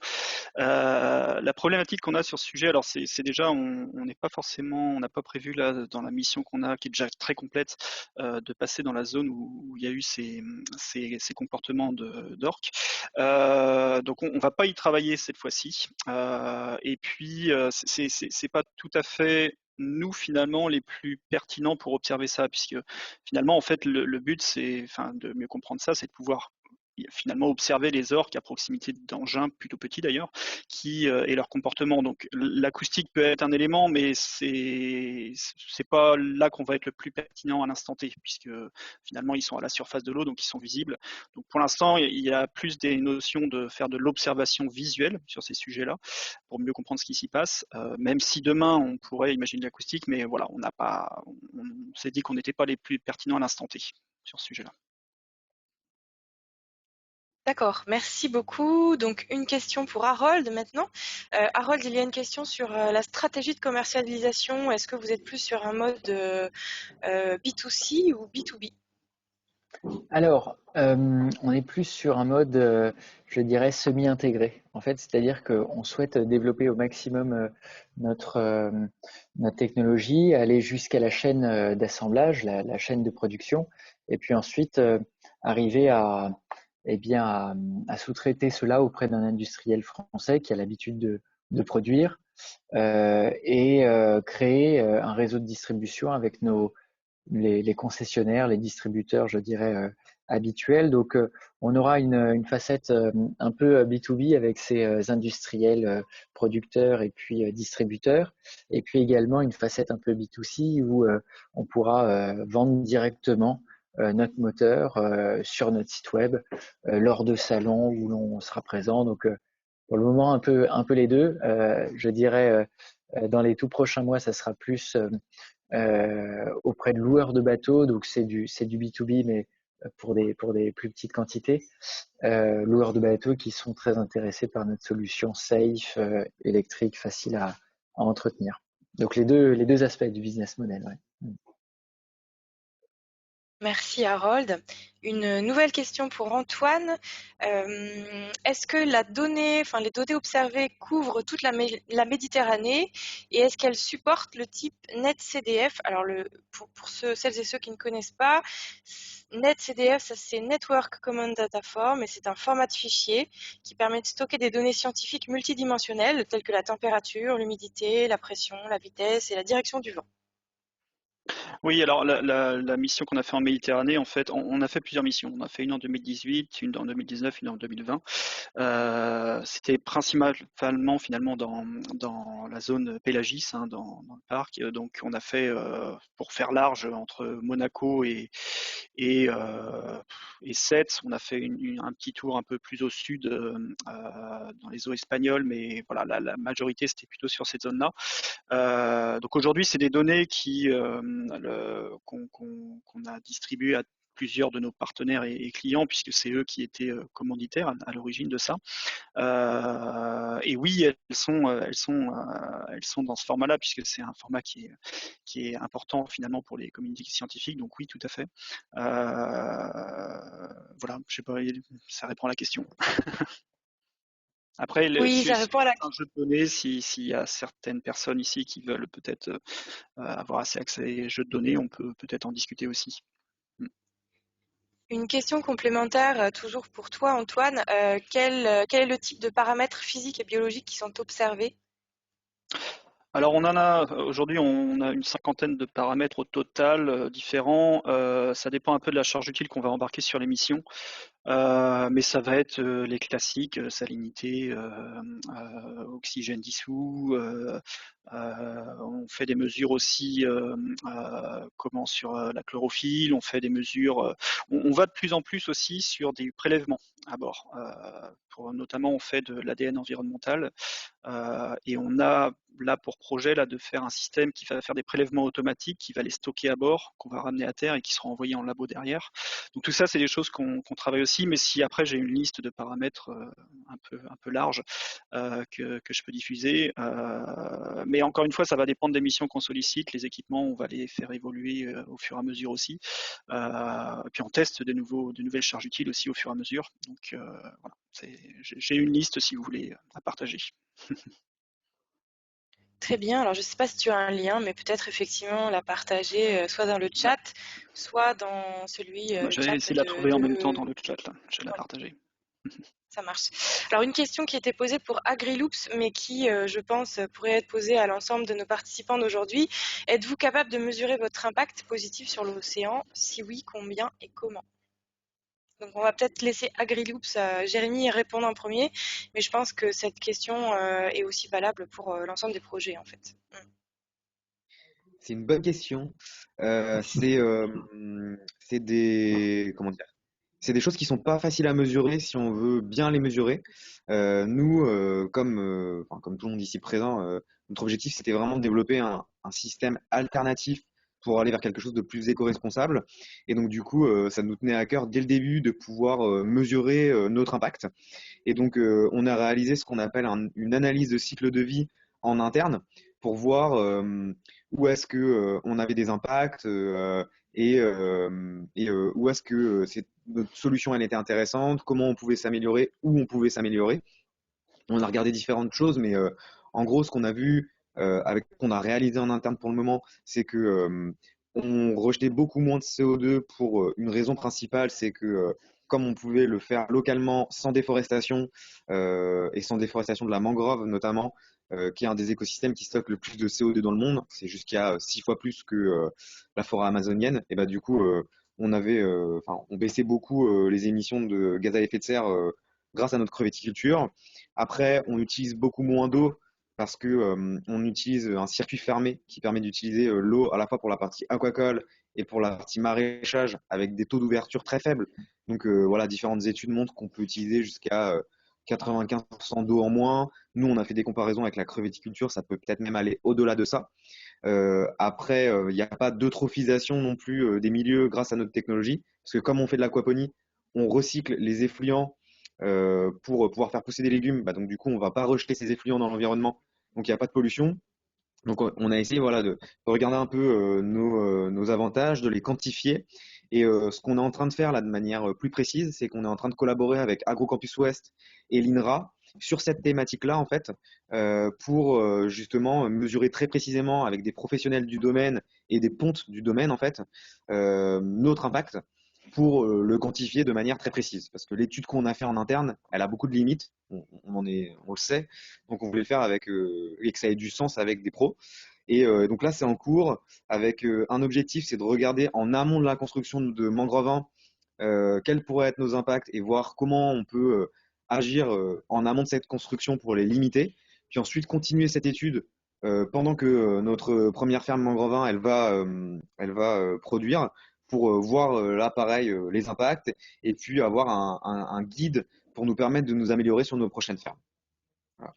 La problématique qu'on a sur ce sujet, alors c'est déjà, on n'est pas forcément, on n'a pas prévu là dans la mission qu'on a, qui est déjà très complète, de passer dans la zone où il y a eu ces comportements d'orques. Donc on va pas y travailler cette fois-ci. Et puis c'est pas tout à fait nous finalement les plus pertinents pour observer ça, puisque finalement en fait le but c'est, enfin de mieux comprendre ça, c'est de pouvoir finalement observer les orques à proximité d'engins plutôt petits d'ailleurs, et leur comportement. Donc l'acoustique peut être un élément, mais c'est pas là qu'on va être le plus pertinent à l'instant T, puisque finalement ils sont à la surface de l'eau, donc ils sont visibles. Donc pour l'instant, il y a plus des notions de faire de l'observation visuelle sur ces sujets-là, pour mieux comprendre ce qui s'y passe. Même si demain on pourrait imaginer l'acoustique, mais voilà, on s'est dit qu'on n'était pas les plus pertinents à l'instant T sur ce sujet-là. D'accord, merci beaucoup. Donc une question pour Harold maintenant. Harold, il y a une question sur la stratégie de commercialisation. Est-ce que vous êtes plus sur un mode B2C ou B2B? Alors, on est plus sur un mode, je dirais, semi-intégré. En fait, c'est-à-dire qu'on souhaite développer au maximum notre technologie, aller jusqu'à la chaîne d'assemblage, la chaîne de production, et puis ensuite arriver à sous-traiter cela auprès d'un industriel français qui a l'habitude de produire et créer un réseau de distribution avec les concessionnaires, les distributeurs, je dirais, habituels. Donc, on aura une facette un peu B2B avec ces industriels, producteurs et puis distributeurs. Et puis également une facette un peu B2C où on pourra vendre directement notre moteur sur notre site web lors de salons où l'on sera présent. Donc, pour le moment, un peu les deux. Je dirais, dans les tout prochains mois, ça sera plus auprès de loueurs de bateaux, donc c'est du B2B, mais pour des plus petites quantités. Loueurs de bateaux qui sont très intéressés par notre solution safe, électrique, facile à entretenir. Donc les deux aspects du business model. Ouais. Merci Harold. Une nouvelle question pour Antoine. Est-ce que les données observées couvrent toute la Méditerranée et est-ce qu'elles supportent le type NetCDF? Alors pour celles et ceux qui ne connaissent pas, NetCDF, ça c'est Network Common Data Form et c'est un format de fichier qui permet de stocker des données scientifiques multidimensionnelles telles que la température, l'humidité, la pression, la vitesse et la direction du vent. Oui, alors la mission qu'on a fait en Méditerranée, en fait, on a fait plusieurs missions. On a fait une en 2018, une en 2019, une en 2020. C'était principalement finalement dans la zone Pélagis, hein, dans le parc. Donc on a fait, pour faire large, entre Monaco et, euh, et Sète, on a fait un petit tour un peu plus au sud, dans les eaux espagnoles, mais voilà, la majorité c'était plutôt sur cette zone-là. Donc aujourd'hui, c'est des données qu'on a distribuées à plusieurs de nos partenaires et clients, puisque c'est eux qui étaient commanditaires à l'origine de ça. Et oui, elles sont dans ce format-là, puisque c'est un format qui est important finalement pour les communautés scientifiques. Donc oui, tout à fait. Voilà, je sais pas, ça répond à la question. Après, Oui, c'est ça répond à la un jeu de données, s'il y a certaines personnes ici qui veulent peut-être avoir assez accès à ces jeux de données, on peut peut-être en discuter aussi. Une question complémentaire, toujours pour toi, Antoine. Quel est le type de paramètres physiques et biologiques qui sont observés? Alors aujourd'hui on a une cinquantaine de paramètres au total différents. Ça dépend un peu de la charge utile qu'on va embarquer sur les missions. Mais ça va être les classiques, salinité, oxygène dissous. On fait des mesures aussi sur la chlorophylle. On fait des mesures. On va de plus en plus aussi sur des prélèvements à bord. Notamment, on fait de l'ADN environnemental. Et on a là pour projet de faire un système qui va faire des prélèvements automatiques, qui va les stocker à bord, qu'on va ramener à terre et qui sera envoyé en labo derrière. Donc tout ça, c'est des choses qu'on travaille aussi, mais si après j'ai une liste de paramètres un peu large que je peux diffuser, mais encore une fois, ça va dépendre des missions qu'on sollicite, les équipements, on va les faire évoluer au fur et à mesure aussi, et puis on teste de nouvelles charges utiles aussi au fur et à mesure. Donc voilà, j'ai une liste si vous voulez à partager. Très bien. Alors, je ne sais pas si tu as un lien, mais peut-être effectivement la partager soit dans le Ouais. chat, soit dans celui Je vais chat essayer de la trouver en même temps dans le chat, là. Je vais la Ouais, partager. ça marche. Alors, une question qui était posée pour AgriLoops, mais qui, je pense, pourrait être posée à l'ensemble de nos participants d'aujourd'hui. Êtes-vous capable de mesurer votre impact positif sur l'océan? Si oui, combien et comment? Donc, on va peut-être laisser AgriLoops, Jérémy, répondre en premier, mais je pense que cette question est aussi valable pour l'ensemble des projets, en fait. C'est une bonne question. Euh, c'est euh, c'est des comment dire? C'est des choses qui sont pas faciles à mesurer si on veut bien les mesurer. Nous, enfin, comme tout le monde ici présent, notre objectif c'était vraiment de développer un système alternatif pour aller vers quelque chose de plus éco-responsable. Et donc du coup, ça nous tenait à cœur dès le début de pouvoir mesurer notre impact. Et donc, on a réalisé ce qu'on appelle une analyse de cycle de vie en interne pour voir où est-ce que on avait des impacts où est-ce que notre solution elle était intéressante, comment on pouvait s'améliorer, où on pouvait s'améliorer. On a regardé différentes choses, mais en gros, ce qu'on a vu avec ce qu'on a réalisé en interne pour le moment, c'est que on rejetait beaucoup moins de CO2 pour une raison principale, c'est que comme on pouvait le faire localement, sans déforestation et sans déforestation de la mangrove notamment, qui est un des écosystèmes qui stocke le plus de CO2 dans le monde, c'est jusqu'à 6 fois plus que la forêt amazonienne. Et bah du coup, on baissait beaucoup les émissions de gaz à effet de serre grâce à notre crevetticulture. Après, on utilise beaucoup moins d'eau parce que on utilise un circuit fermé qui permet d'utiliser l'eau à la fois pour la partie aquacole et pour la partie maraîchage avec des taux d'ouverture très faibles. Donc voilà, différentes études montrent qu'on peut utiliser jusqu'à 95% d'eau en moins. Nous, on a fait des comparaisons avec la crevetticulture, ça peut peut-être même aller au-delà de ça. Après, il n'y a pas d'eutrophisation non plus des milieux grâce à notre technologie, parce que comme on fait de l'aquaponie, on recycle les effluents pour pouvoir faire pousser des légumes. Bah, donc du coup, on ne va pas rejeter ces effluents dans l'environnement, donc il n'y a pas de pollution. Donc on a essayé voilà, de regarder un peu nos avantages, de les quantifier Et ce qu'on est en train de faire là de manière plus précise, c'est qu'on est en train de collaborer avec AgroCampus Ouest et l'INRA sur cette thématique-là, en fait, pour justement mesurer très précisément avec des professionnels du domaine et des pontes du domaine, en fait, notre impact pour le quantifier de manière très précise. Parce que l'étude qu'on a fait en interne, elle a beaucoup de limites, on le sait, donc on voulait le faire avec, et que ça ait du sens avec des pros. Et donc là, c'est en cours avec un objectif, c'est de regarder en amont de la construction de Mangrove 1 quels pourraient être nos impacts et voir comment on peut agir en amont de cette construction pour les limiter. Puis ensuite, continuer cette étude pendant que notre première ferme Mangrove 1, elle va produire pour voir là, pareil, les impacts et puis avoir un guide pour nous permettre de nous améliorer sur nos prochaines fermes. Voilà.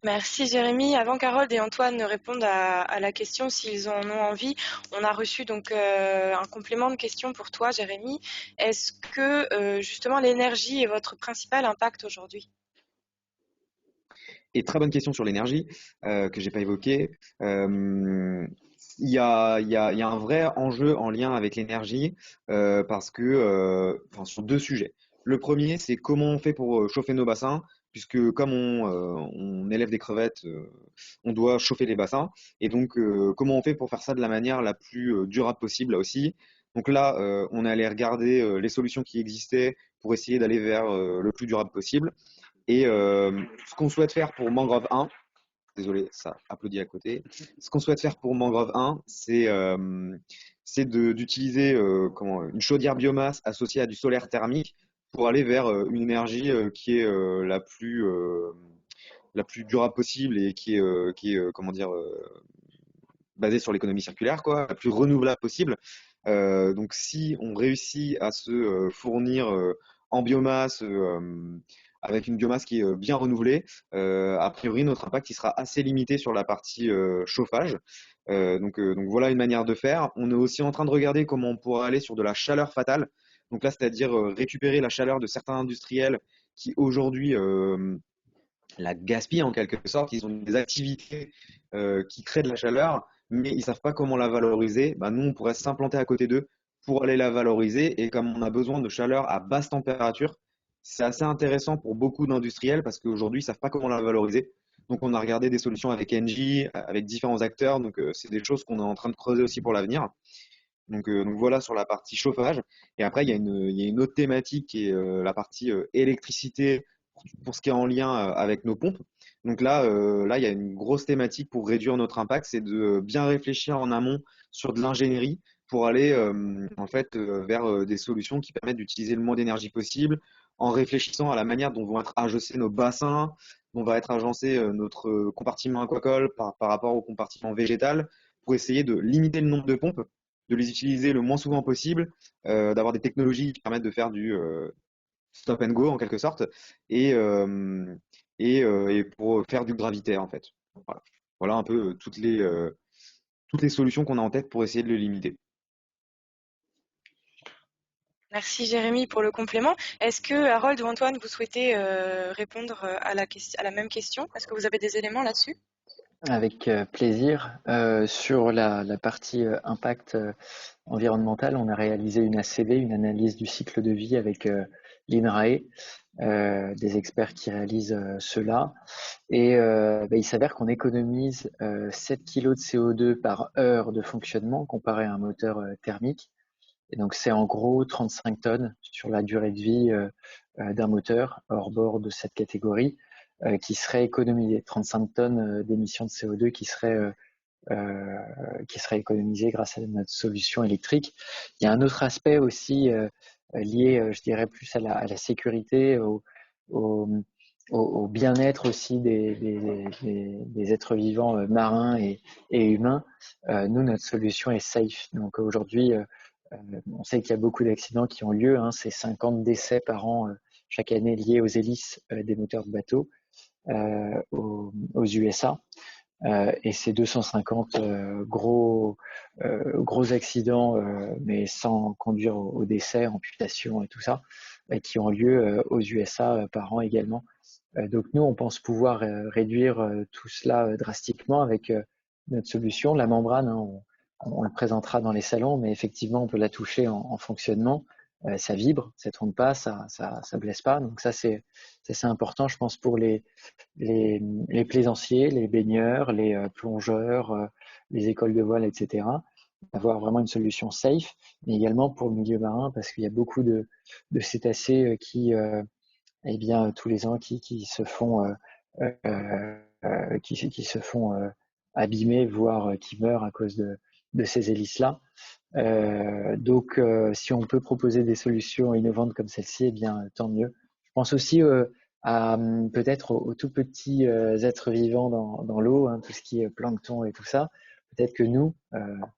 Merci Jérémy. Avant qu'Harold et Antoine ne répondent à la question s'ils en ont envie, on a reçu donc un complément de question pour toi Jérémy. Est-ce que justement l'énergie est votre principal impact aujourd'hui? Et très bonne question sur l'énergie que j'ai pas évoquée. Il y a un vrai enjeu en lien avec l'énergie parce que, sur deux sujets. Le premier, c'est comment on fait pour chauffer nos bassins, puisque comme on élève des crevettes, on doit chauffer les bassins. Et donc, comment on fait pour faire ça de la manière la plus durable possible là aussi. Donc là, on est allé regarder les solutions qui existaient pour essayer d'aller vers le plus durable possible. Et ce qu'on souhaite faire pour Mangrove 1, désolé, ça applaudit à côté. Ce qu'on souhaite faire pour Mangrove 1, c'est d'utiliser une chaudière biomasse associée à du solaire thermique pour aller vers une énergie qui est la plus durable possible et qui est comment dire, basée sur l'économie circulaire, quoi, la plus renouvelable possible. Donc, si on réussit à se fournir en biomasse, avec une biomasse qui est bien renouvelée, a priori, notre impact il sera assez limité sur la partie chauffage. Donc voilà une manière de faire. On est aussi en train de regarder comment on pourra aller sur de la chaleur fatale. Donc là, c'est-à-dire récupérer la chaleur de certains industriels qui aujourd'hui la gaspillent en quelque sorte. Ils ont des activités qui créent de la chaleur, mais ils ne savent pas comment la valoriser. Bah, nous, on pourrait s'implanter à côté d'eux pour aller la valoriser. Et comme on a besoin de chaleur à basse température, c'est assez intéressant pour beaucoup d'industriels parce qu'aujourd'hui, ils ne savent pas comment la valoriser. Donc, on a regardé des solutions avec Engie, avec différents acteurs. Donc, c'est des choses qu'on est en train de creuser aussi pour l'avenir. Donc voilà sur la partie chauffage. Et après, il y a une autre thématique qui est la partie électricité pour ce qui est en lien avec nos pompes. Donc là, il y a une grosse thématique pour réduire notre impact, c'est de bien réfléchir en amont sur de l'ingénierie pour aller en fait vers des solutions qui permettent d'utiliser le moins d'énergie possible en réfléchissant à la manière dont vont être agencés nos bassins, dont va être agencé notre compartiment aquacole par rapport au compartiment végétal pour essayer de limiter le nombre de pompes, de les utiliser le moins souvent possible, d'avoir des technologies qui permettent de faire du stop and go en quelque sorte, et, et pour faire du gravitaire en fait. Voilà, voilà un peu toutes les solutions qu'on a en tête pour essayer de le limiter. Merci Jérémy pour le complément. Est-ce que Harold ou Antoine, vous souhaitez répondre à la même question? Est-ce que vous avez des éléments là-dessus? Avec plaisir. Sur la partie impact environnemental, on a réalisé une ACV, une analyse du cycle de vie avec l'INRAE, des experts qui réalisent cela. Et il s'avère qu'on économise 7 kg de CO2 par heure de fonctionnement comparé à un moteur thermique. Et donc c'est en gros 35 tonnes sur la durée de vie d'un moteur hors bord de cette catégorie qui serait économisé, 35 tonnes d'émissions de CO2 qui seraient économisées grâce à notre solution électrique. Il y a un autre aspect aussi lié, je dirais, plus à la sécurité, au bien-être aussi des êtres vivants marins et humains. Nous, notre solution est safe. Donc aujourd'hui, on sait qu'il y a beaucoup d'accidents qui ont lieu, hein, c'est 50 décès par an chaque année liés aux hélices des moteurs de bateau aux USA. Et c'est 250 gros accidents, mais sans conduire au décès, amputation et tout ça, qui ont lieu aux USA par an également. Donc nous, on pense pouvoir réduire tout cela drastiquement avec notre solution. La membrane, hein, on le présentera dans les salons, mais effectivement, on peut la toucher en fonctionnement. Ça vibre, ça tourne pas, ça blesse pas. Donc ça, c'est important, je pense, pour les plaisanciers, les baigneurs, les plongeurs, les écoles de voile, etc. Avoir vraiment une solution safe, mais également pour le milieu marin, parce qu'il y a beaucoup de cétacés qui, eh bien, tous les ans, qui se font abîmer, voire qui meurent à cause de ces hélices-là. Donc, si on peut proposer des solutions innovantes comme celle-ci, eh bien, tant mieux. Je pense aussi à peut-être aux tout petits êtres vivants dans l'eau, hein, tout ce qui est plancton et tout ça. Peut-être que nous,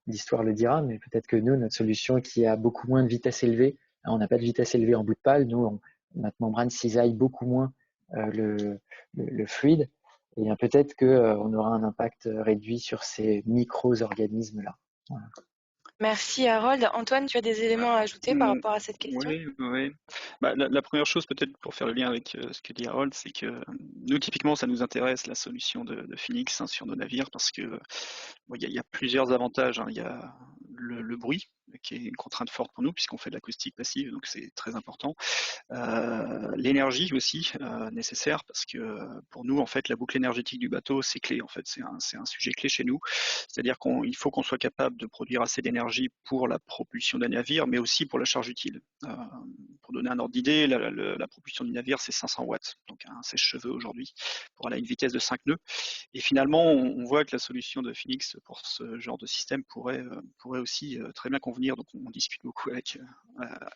l'histoire le dira, mais peut-être que nous, notre solution qui a beaucoup moins de vitesse élevée, hein, on n'a pas de vitesse élevée en bout de pale, nous, notre membrane cisaille beaucoup moins le fluide, et bien peut-être qu'on aura un impact réduit sur ces micro-organismes-là. Voilà. Merci Harold. Antoine, tu as des éléments à ajouter par rapport à cette question? Oui. Bah, la première chose, peut-être pour faire le lien avec ce que dit Harold, c'est que nous, typiquement, ça nous intéresse la solution de Phoenix sur nos navires parce que il y a plusieurs avantages. Il y a le bruit, qui est une contrainte forte pour nous puisqu'on fait de l'acoustique passive, donc c'est très important. L'énergie aussi nécessaire parce que pour nous, en fait, la boucle énergétique du bateau, c'est clé. En fait, c'est un sujet clé chez nous. C'est-à-dire qu'il faut qu'on soit capable de produire assez d'énergie pour la propulsion d'un navire, mais aussi pour la charge utile. Pour donner un ordre d'idée, la propulsion du navire, c'est 500 watts, donc un sèche-cheveux aujourd'hui, pour aller à une vitesse de 5 nœuds. Et finalement, on voit que la solution de Phoenix pour ce genre de système pourrait aussi très bien convenir. Donc, on discute beaucoup avec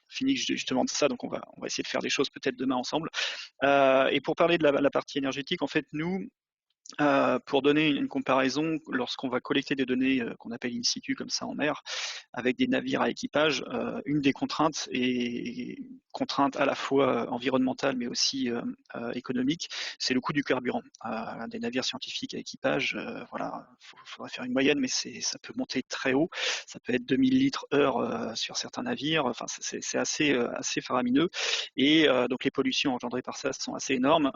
Phoenix justement de ça. Donc, on va essayer de faire des choses peut-être demain ensemble. Et pour parler de la partie énergétique, en fait, nous, pour donner une comparaison, lorsqu'on va collecter des données qu'on appelle in situ, comme ça en mer, avec des navires à équipage, une des contraintes est contrainte à la fois environnementale mais aussi économique, c'est le coût du carburant. Des navires scientifiques à équipage, voilà, faudrait faire une moyenne, mais ça peut monter très haut. Ça peut être 2000 litres heure sur certains navires. Enfin, c'est assez faramineux. Et donc les pollutions engendrées par ça sont assez énormes,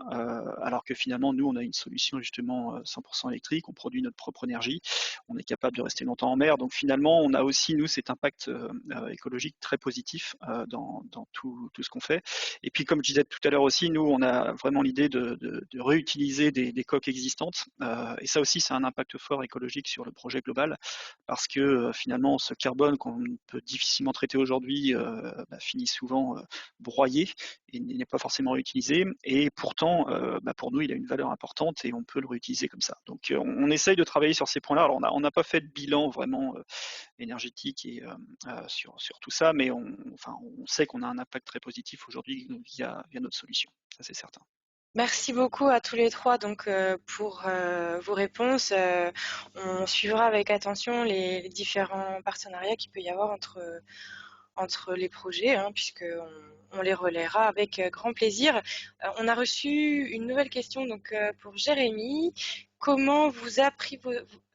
alors que finalement, nous, on a une solution justement 100% électrique, on produit notre propre énergie, on est capable de rester longtemps en mer. Donc finalement, on a aussi, nous, cet impact écologique très positif dans tout ce qu'on fait. Et puis, comme je disais tout à l'heure aussi, nous, on a vraiment l'idée de réutiliser des coques existantes. Et ça aussi, c'est un impact fort écologique sur le projet global, parce que finalement, ce carbone qu'on peut difficilement traiter aujourd'hui finit souvent broyé et n'est pas forcément réutilisé. Et pourtant, pour nous, il a une valeur importante et on peut le réutiliser comme ça. Donc, on essaye de travailler sur ces points-là. Alors, on n'a pas fait de bilan vraiment énergétique et sur tout ça, mais on sait qu'on a un impact très positif aujourd'hui via notre solution. Ça, c'est certain. Merci beaucoup à tous les trois donc, pour vos réponses. On suivra avec attention les différents partenariats qu'il peut y avoir entre les projets, hein, puisqu'on les relaiera avec grand plaisir. On a reçu une nouvelle question donc, pour Jérémy. Comment vous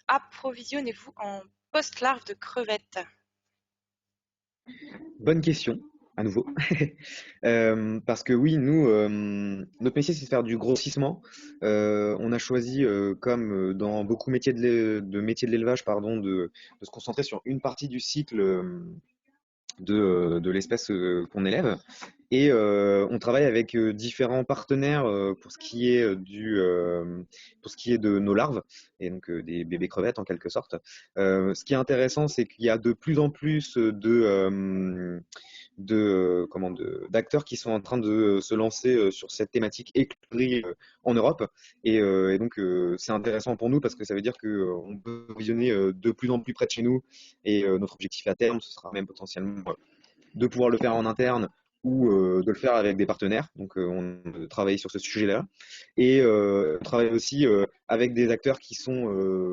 approvisionnez-vous en post-larve de crevettes? Bonne question, à nouveau. Parce que oui, nous, notre métier, c'est de faire du grossissement. On a choisi, comme dans beaucoup métiers de métiers de l'élevage, de se concentrer sur une partie du cycle de l'espèce qu'on élève. Et on travaille avec différents partenaires pour ce qui est de nos larves, et donc des bébés crevettes en quelque sorte. Ce qui est intéressant, c'est qu'il y a de plus en plus d'acteurs qui sont en train de se lancer sur cette thématique écologie en Europe. Et donc, c'est intéressant pour nous parce que ça veut dire qu'on peut visionner de plus en plus près de chez nous. Et notre objectif à terme, ce sera même potentiellement de pouvoir le faire en interne ou de le faire avec des partenaires. Donc, on travaille sur ce sujet-là. Et on travaille aussi avec des acteurs qui sont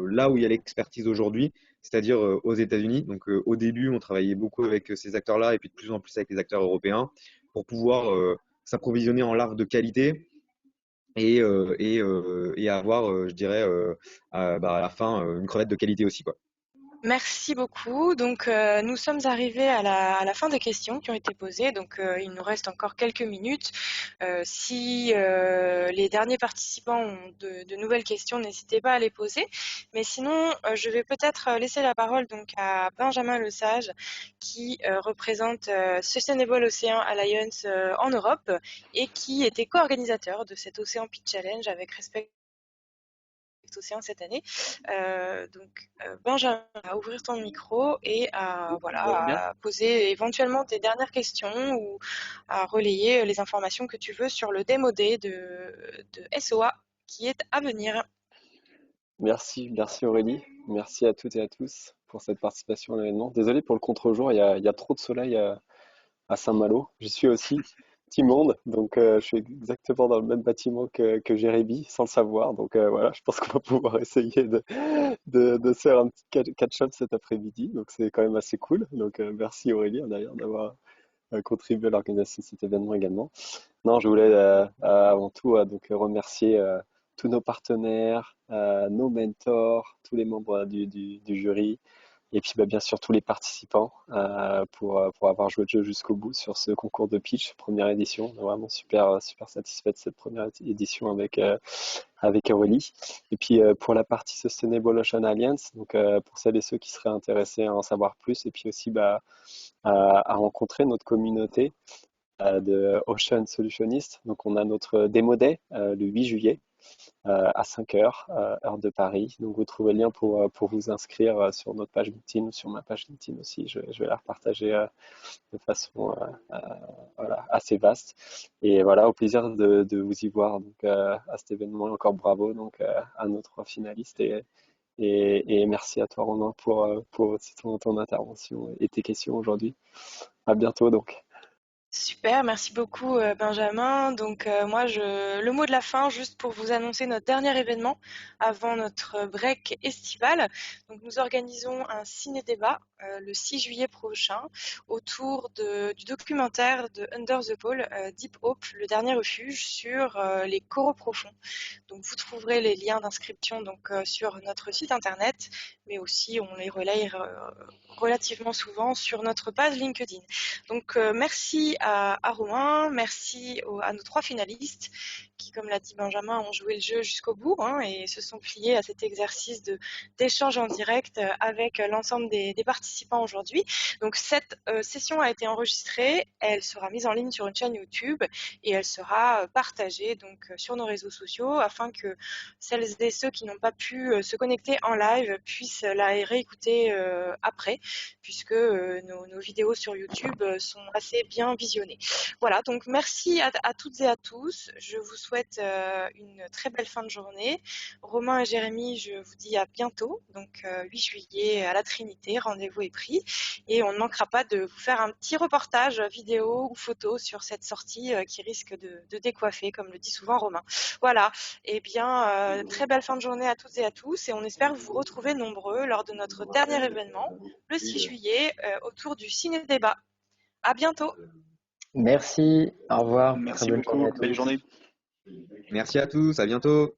là où il y a l'expertise aujourd'hui, c'est-à-dire aux États-Unis. Donc, au début, on travaillait beaucoup avec ces acteurs-là et puis de plus en plus avec les acteurs européens pour pouvoir s'approvisionner en larves de qualité et avoir, je dirais, à la fin, une crevette de qualité aussi, quoi. Merci beaucoup. Donc, nous sommes arrivés à la fin des questions qui ont été posées. Donc, il nous reste encore quelques minutes. Si les derniers participants ont de nouvelles questions, n'hésitez pas à les poser. Mais sinon, je vais peut-être laisser la parole donc à Benjamin Lesage, qui représente Sustainable Ocean Alliance en Europe et qui était co-organisateur de cet Ocean Pitch Challenge avec Respect Océan cette année. Benjamin, à ouvrir ton micro et à poser éventuellement tes dernières questions ou à relayer les informations que tu veux sur le Demo Day de SOA qui est à venir. Merci Aurélie. Merci à toutes et à tous pour cette participation à l'événement. Désolé pour le contre-jour, il y a trop de soleil à Saint-Malo. J'y suis aussi, petit monde, donc je suis exactement dans le même bâtiment que Jérémy, sans le savoir. Donc voilà, je pense qu'on va pouvoir essayer de se faire un petit catch-up cet après-midi. Donc c'est quand même assez cool. Donc merci Aurélie d'ailleurs d'avoir contribué à l'organisation de cet événement également. Non, je voulais avant tout donc remercier tous nos partenaires, nos mentors, tous les membres du jury, et puis bien sûr tous les participants pour avoir joué le jeu jusqu'au bout sur ce concours de pitch, première édition. On est vraiment super satisfait de cette première édition avec Aurélie. Et puis pour la partie Sustainable Ocean Alliance, donc pour celles et ceux qui seraient intéressés à en savoir plus, et puis aussi à rencontrer notre communauté de Ocean Solutionists. Donc on a notre Demo Day le 8 juillet à 5 heures, heure de Paris. Donc vous trouvez le lien pour vous inscrire sur notre page LinkedIn ou sur ma page LinkedIn aussi. Je vais la repartager de façon voilà, assez vaste. Et voilà, au plaisir de vous y voir donc, à cet événement. Encore bravo donc, à nos 3 finalistes. Et merci à toi Romain pour ton intervention et tes questions aujourd'hui. À bientôt donc. Super, merci beaucoup Benjamin. Donc le mot de la fin, juste pour vous annoncer notre dernier événement avant notre break estival. Donc nous organisons un ciné-débat le 6 juillet prochain autour du documentaire de Under the Pole, Deep Hope, le dernier refuge, sur les coraux profonds. Donc vous trouverez les liens d'inscription donc sur notre site internet, mais aussi on les relaye relativement souvent sur notre page LinkedIn. Donc merci à Romain, merci à nos 3 finalistes qui, comme l'a dit Benjamin, ont joué le jeu jusqu'au bout et se sont pliés à cet exercice d'échange en direct avec l'ensemble des participants aujourd'hui. Donc cette session a été enregistrée, elle sera mise en ligne sur une chaîne YouTube et elle sera partagée donc sur nos réseaux sociaux afin que celles et ceux qui n'ont pas pu se connecter en live puissent la réécouter après, puisque nos vidéos sur YouTube sont assez bien visionnées. Voilà, donc merci à toutes et à tous. Je vous souhaite une très belle fin de journée. Romain et Jérémy, je vous dis à bientôt, donc 8 juillet à la Trinité, rendez-vous est pris. Et on ne manquera pas de vous faire un petit reportage vidéo ou photo sur cette sortie qui risque de décoiffer, comme le dit souvent Romain. Voilà, et bien, très belle fin de journée à toutes et à tous, et on espère vous retrouver nombreux lors de notre dernier événement, le 6 juillet, autour du ciné-débat. À bientôt. Merci, au revoir. Merci Très bonne journée beaucoup, à belle tous. journée. Merci à tous, à bientôt.